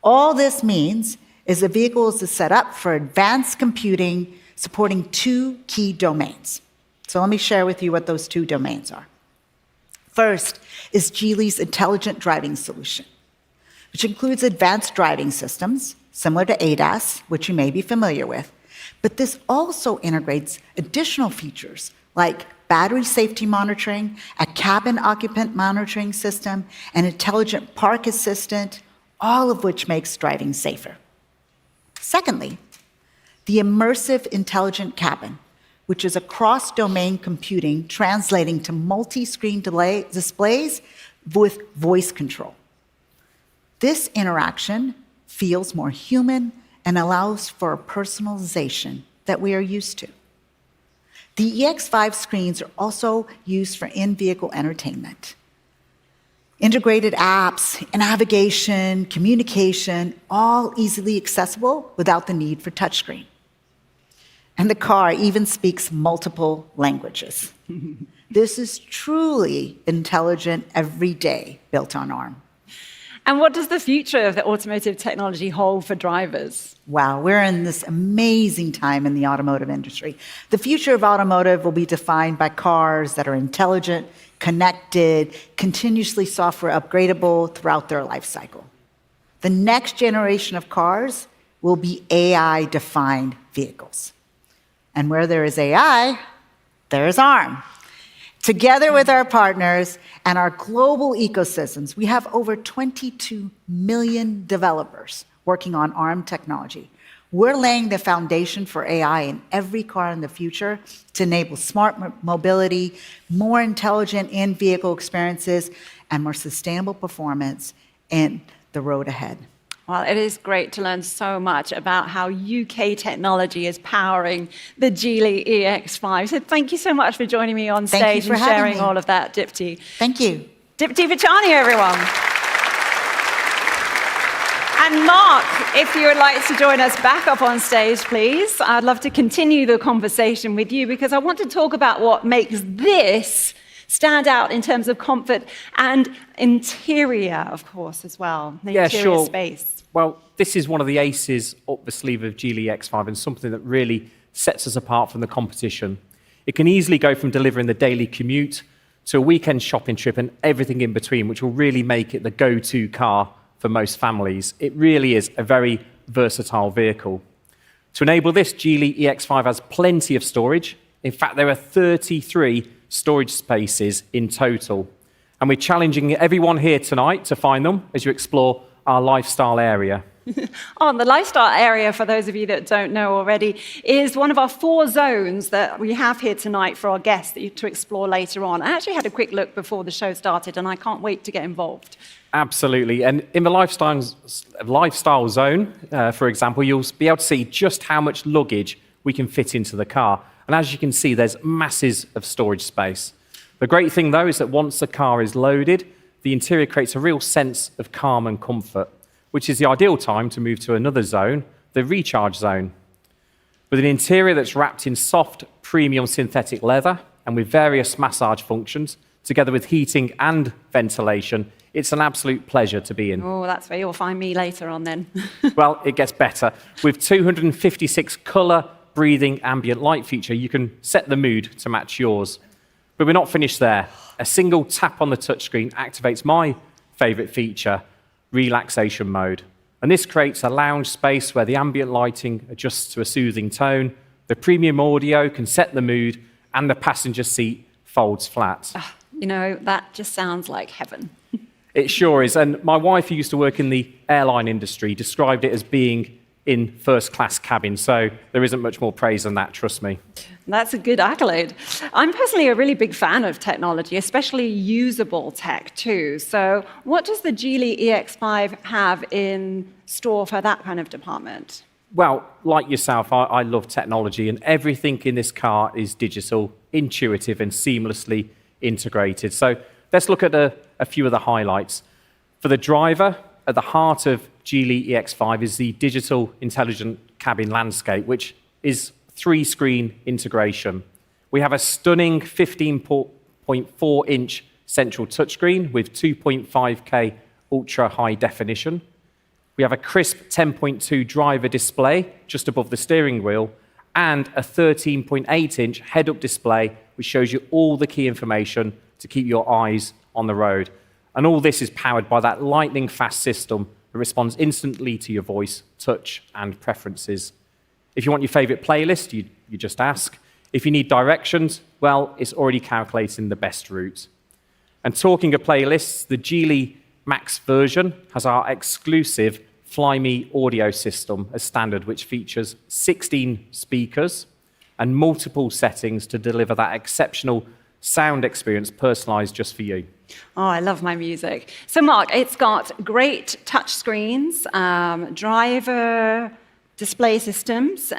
All this means is the vehicle is set up for advanced computing supporting 2 key domains. So let me share with you what those 2 domains are. First is Geely's intelligent driving solution, which includes advanced driving systems, similar to ADAS, which you may be familiar with. But this also integrates additional features like battery safety monitoring, a cabin occupant monitoring system, an intelligent park assistant, all of which makes driving safer. Secondly, the immersive intelligent cabin, which is a cross-domain computing translating to multi-screen displays with voice control. This interaction feels more human and allows for a personalization that we are used to. The EX5 screens are also used for in-vehicle entertainment. Integrated apps, navigation, communication, all easily accessible without the need for touchscreen. And the car even speaks multiple languages. This is truly intelligent every day, built on ARM. And what does the future of the automotive technology hold for drivers? Wow, we're in this amazing time in the automotive industry. The future of automotive will be defined by cars that are intelligent, connected, continuously software upgradable throughout their life cycle. The next generation of cars will be AI-defined vehicles. And where there is AI, there is ARM. Together with our partners and our global ecosystems, we have over 22 million developers working on ARM technology. We're laying the foundation for AI in every car in the future to enable smart mobility, more intelligent in-vehicle experiences, and more sustainable performance in the road ahead. Well, it is great to learn so much about how UK technology is powering the Geely EX5. So thank you so much for joining me on stage and sharing all of that, Dipti. Thank you. Dipti Vachani, everyone. And Mark, if you would like to join us back up on stage, please. I'd love to continue the conversation with you because I want to talk about what makes this stand out in terms of comfort and interior, of course, as well. The interior space. Well, this is one of the aces up the sleeve of Geely EX5 and something that really sets us apart from the competition. It can easily go from delivering the daily commute to a weekend shopping trip and everything in between, which will really make it the go-to car for most families. It really is a very versatile vehicle. To enable this, Geely EX5 has plenty of storage. In fact, there are 33 storage spaces in total. And we're challenging everyone here tonight to find them as you explore our lifestyle area. The lifestyle area, for those of you that don't know already, is one of our 4 zones that we have here tonight for our guests to explore later on. I actually had a quick look before the show started, and I can't wait to get involved. Absolutely. And in the lifestyle zone, for example, you'll be able to see just how much luggage we can fit into the car. And as you can see, there's masses of storage space. The great thing, though, is that once the car is loaded, the interior creates a real sense of calm and comfort, which is the ideal time to move to another zone, the recharge zone. With an interior that's wrapped in soft, premium synthetic leather and with various massage functions, together with heating and ventilation, it's an absolute pleasure to be in. Oh, that's where you'll find me later on then. Well, it gets better. With 256 colour, breathing ambient light feature, you can set the mood to match yours. But we're not finished there. A single tap on the touchscreen activates my favourite feature, relaxation mode. And this creates a lounge space where the ambient lighting adjusts to a soothing tone, the premium audio can set the mood, and the passenger seat folds flat. You know, that just sounds like heaven. It sure is. And my wife, who used to work in the airline industry, described it as being in first-class cabin. So there isn't much more praise than that, trust me. That's a good accolade. I'm personally a really big fan of technology, especially usable tech too. So what does the Geely EX5 have in store for that kind of department? Well, like yourself, I love technology, and everything in this car is digital, intuitive, and seamlessly integrated. So let's look at a few of the highlights. For the driver, at the heart of Geely EX5 is the digital intelligent cabin landscape, which is 3-screen integration. We have a stunning 15.4-inch central touchscreen with 2.5K ultra high definition. We have a crisp 10.2 driver display just above the steering wheel and a 13.8-inch head-up display which shows you all the key information to keep your eyes on the road. And all this is powered by that lightning-fast system that responds instantly to your voice, touch, and preferences. If you want your favorite playlist, you just ask. If you need directions, well, it's already calculating the best route. And talking of playlists, the Geely Max version has our exclusive Fly Me audio system as standard, which features 16 speakers and multiple settings to deliver that exceptional sound experience personalized just for you. Oh, I love my music. So Mark, it's got great touch screens, driver display systems,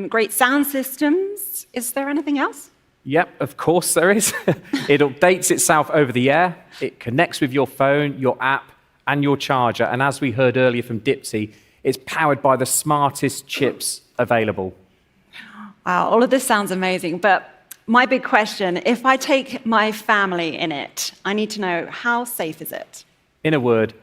great sound systems. Is there anything else? Yep, of course there is. It updates itself over the air. It connects with your phone, your app, and your charger. And as we heard earlier from Dipsy, it's powered by the smartest chips available. Wow, all of this sounds amazing, but my big question, if I take my family in it, I need to know, how safe is it? In a word,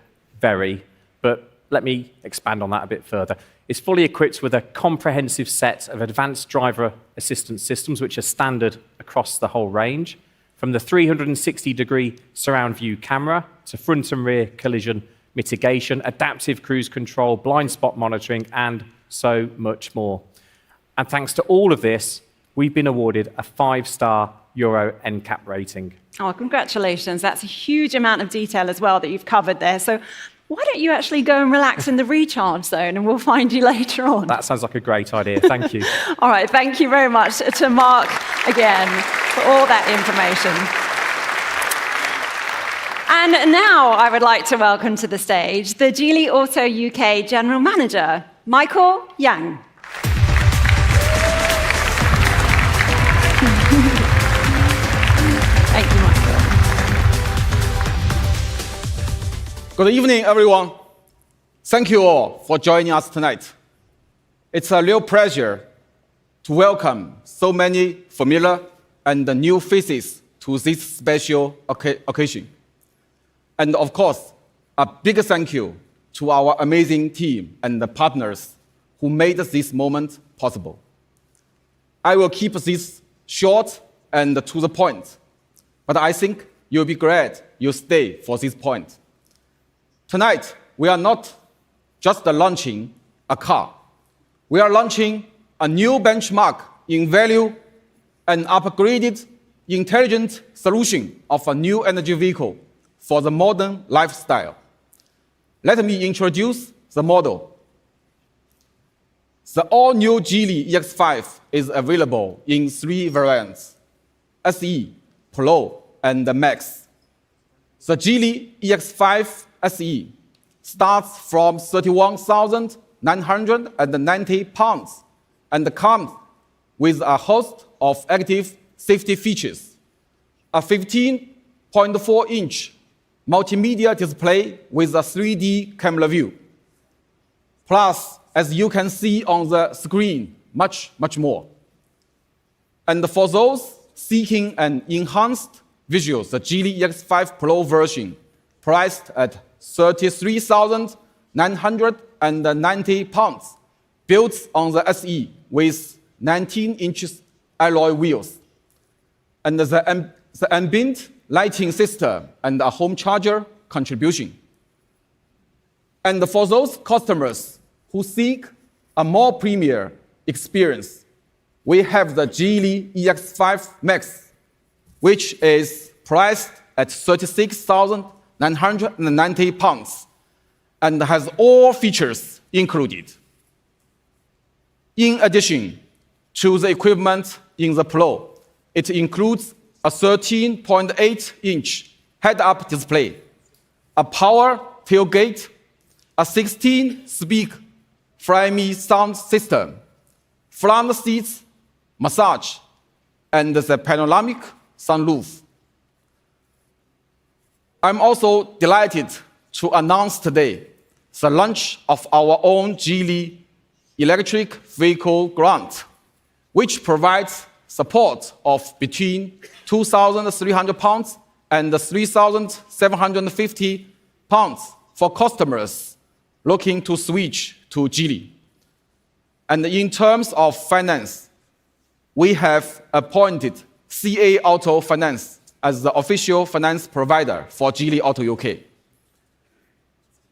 very. But let me expand on that a bit further. It's fully equipped with a comprehensive set of advanced driver assistance systems, which are standard across the whole range, from the 360-degree surround view camera to front and rear collision mitigation, adaptive cruise control, blind spot monitoring, and so much more. And thanks to all of this, we've been awarded a 5-star Euro NCAP rating. Oh, congratulations. That's a huge amount of detail as well that you've covered there. So why don't you actually go and relax in the recharge zone and we'll find you later on? That sounds like a great idea. Thank you. All right. Thank you very much to Mark again for all that information. And now I would like to welcome to the stage the Geely Auto UK General Manager, Michael Yang. Thank you, Michael. Good evening, everyone. Thank you all for joining us tonight. It's a real pleasure to welcome so many familiar and new faces to this special occasion. And of course, a big thank you to our amazing team and the partners who made this moment possible. I will keep this short and to the point, but I think you'll be glad you stay for this point. Tonight, we are not just launching a car. We are launching a new benchmark in value, an upgraded, intelligent solution of a new energy vehicle for the modern lifestyle. Let me introduce the model. The all-new Geely EX5 is available in 3 variants: SE, Pro, and Max. The Geely EX5 SE starts from 31,990 pounds and comes with a host of active safety features: a 15.4-inch multimedia display with a 3D camera view. Plus, as you can see on the screen, much more. And for those seeking an enhanced visual, the Geely EX5 Pro version, priced at 33,990 pounds, built on the SE with 19-inch alloy wheels, and the ambient lighting system and a home charger contribution. And for those customers who seek a more premier experience, we have the Geely EX5 Max, which is priced at 36,990 990 pounds and has all features included. In addition to the equipment in the Pro, it includes a 13.8-inch head-up display, a power tailgate, a 16-speak Fry-Me sound system, front seats, massage, and the panoramic sunroof. I'm also delighted to announce today the launch of our own Geely electric vehicle grant, which provides support of between £2,300 and £3,750 for customers looking to switch to Geely. And in terms of finance, we have appointed CA Auto Finance as the official finance provider for Geely Auto UK.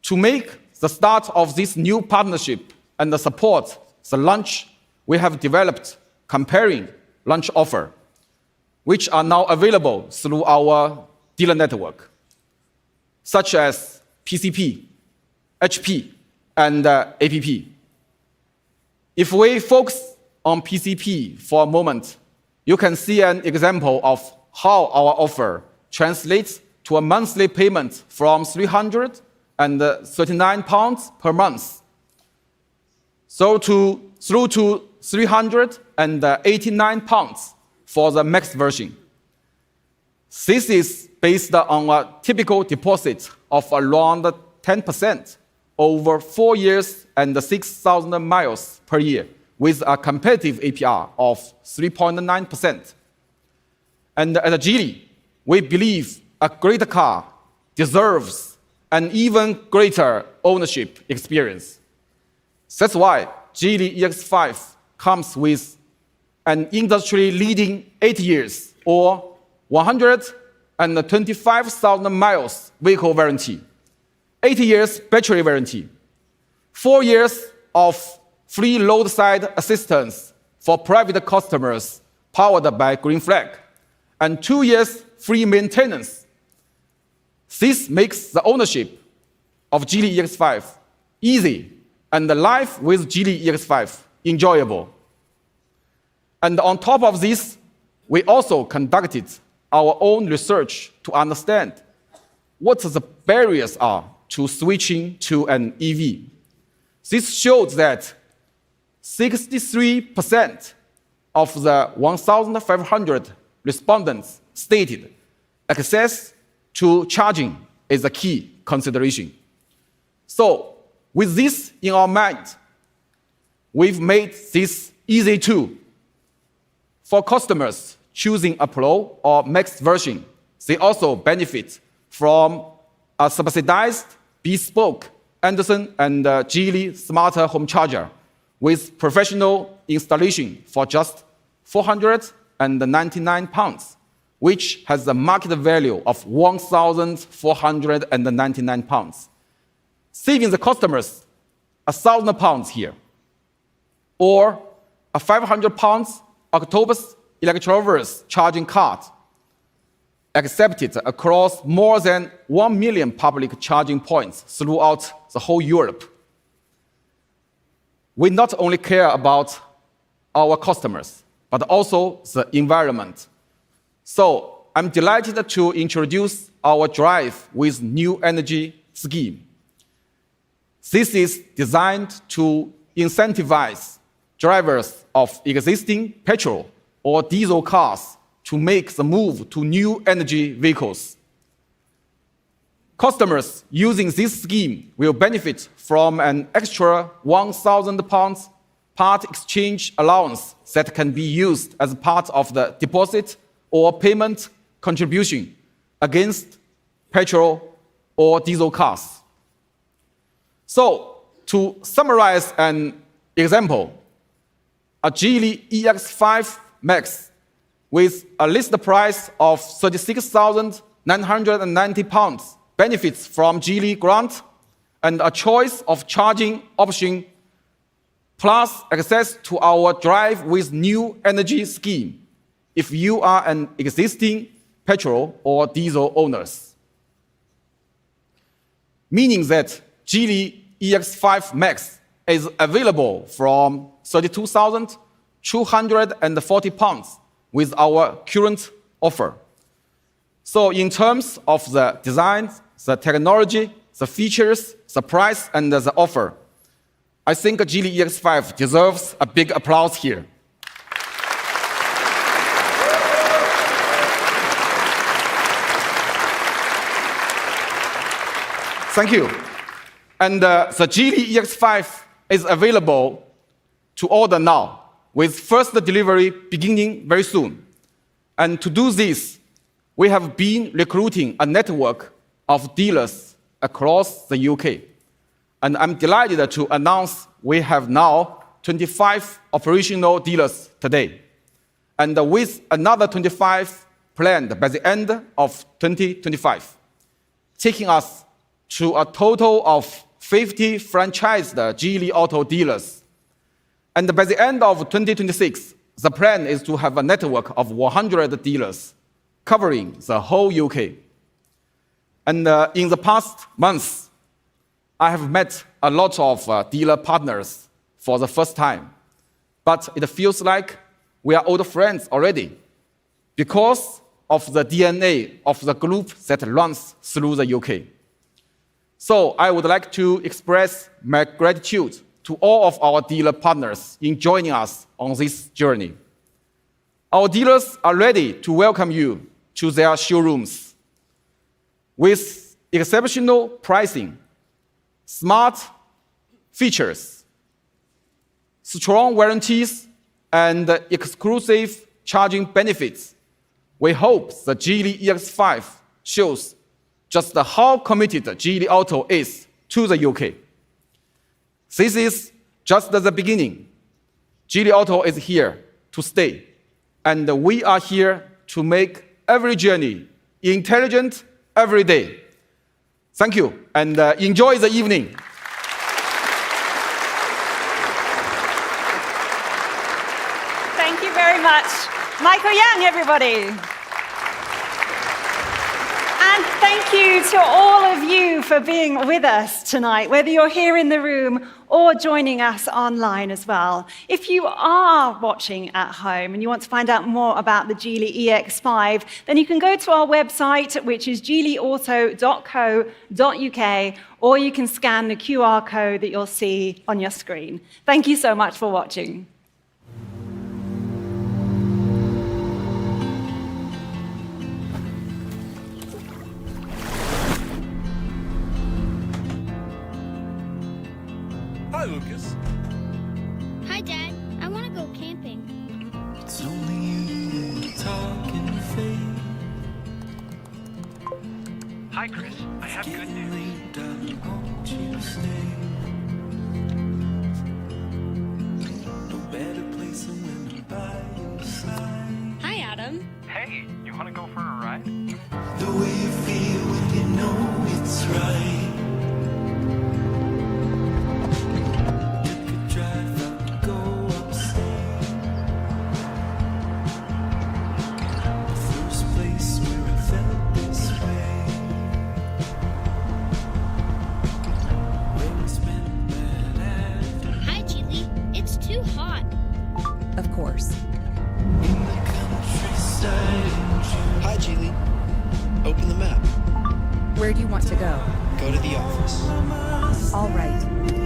To make the start of this new partnership and support the launch, we have developed comparing launch offer, which are now available through our dealer network, such as PCP, HP, and APP. If we focus on PCP for a moment, you can see an example of how our offer translates to a monthly payment from £339 per month, through to £389 for the max version. This is based on a typical deposit of around 10% over 4 years and 6,000 miles per year, with a competitive APR of 3.9%. And at Geely, we believe a great car deserves an even greater ownership experience. That's why Geely EX5 comes with an industry-leading 8 years or 125,000 miles vehicle warranty, 8 years battery warranty, 4 years of free roadside assistance for private customers powered by Green Flag, and 2 years free maintenance. This makes the ownership of Geely EX5 easy and the life with Geely EX5 enjoyable. And on top of this, we also conducted our own research to understand what the barriers are to switching to an EV. This showed that 63% of the 1,500 respondents stated access to charging is a key consideration. So, with this in our mind, we've made this easy too. For customers choosing a Pro or Max version, they also benefit from a subsidized, bespoke Anderson and Geely smarter home charger with professional installation for just £499, which has a market value of £1,499, saving the customers £1,000 here, or a £500 Octopus Electroverse charging card, accepted across more than 1 million public charging points throughout the whole Europe. We not only care about our customers, but also the environment. So I'm delighted to introduce our Drive with New Energy scheme. This is designed to incentivize drivers of existing petrol or diesel cars to make the move to new energy vehicles. Customers using this scheme will benefit from an extra £1,000 part exchange allowance that can be used as part of the deposit or payment contribution against petrol or diesel cars. So, to summarize an example, a Geely EX5 Max with a list price of £36,990 benefits from Geely grant and a choice of charging option plus access to our Drive with New Energy scheme if you are an existing petrol or diesel owners. meaning that Geely EX5 Max is available from £32,240 with our current offer. So in terms of the design, the technology, the features, the price, and the offer, I think Geely EX5 deserves a big applause here. Thank you. And the Geely EX5 is available to order now, with first delivery beginning very soon. And to do this, we have been recruiting a network of dealers across the UK. And I'm delighted to announce we have now 25 operational dealers today, and with another 25 planned by the end of 2025, taking us to a total of 50 franchised Geely Auto dealers. And by the end of 2026, the plan is to have a network of 100 dealers covering the whole UK. And in the past months, I have met a lot of dealer partners for the first time. But it feels like we are old friends already because of the DNA of the group that runs through the UK. So I would like to express my gratitude to all of our dealer partners in joining us on this journey. Our dealers are ready to welcome you to their showrooms with exceptional pricing, smart features, strong warranties, and exclusive charging benefits. We hope the Geely EX5 shows just how committed Geely Auto is to the UK. This is just the beginning. Geely Auto is here to stay, and we are here to make every journey intelligent every day. Thank you, and enjoy the evening. Thank you very much. Michael Yang, everybody. And thank you to all of you for being with us tonight, whether you're here in the room or joining us online as well. If you are watching at home and you want to find out more about the Geely EX5, then you can go to our website, which is geelyauto.co.uk, or you can scan the QR code that you'll see on your screen. Thank you so much for watching. Hi, Lucas. Hi, Dad. I want to go camping. It's only you talking fake. Hi, Chris. I have good news. Won't you stay? No better place than when I'm by your side. Hi, Adam. Hey, you want to go for a ride? The way you feel when you know it's right. Of course. Hi, Geely. Open the map. Where do you want to go? Go to the office. All right.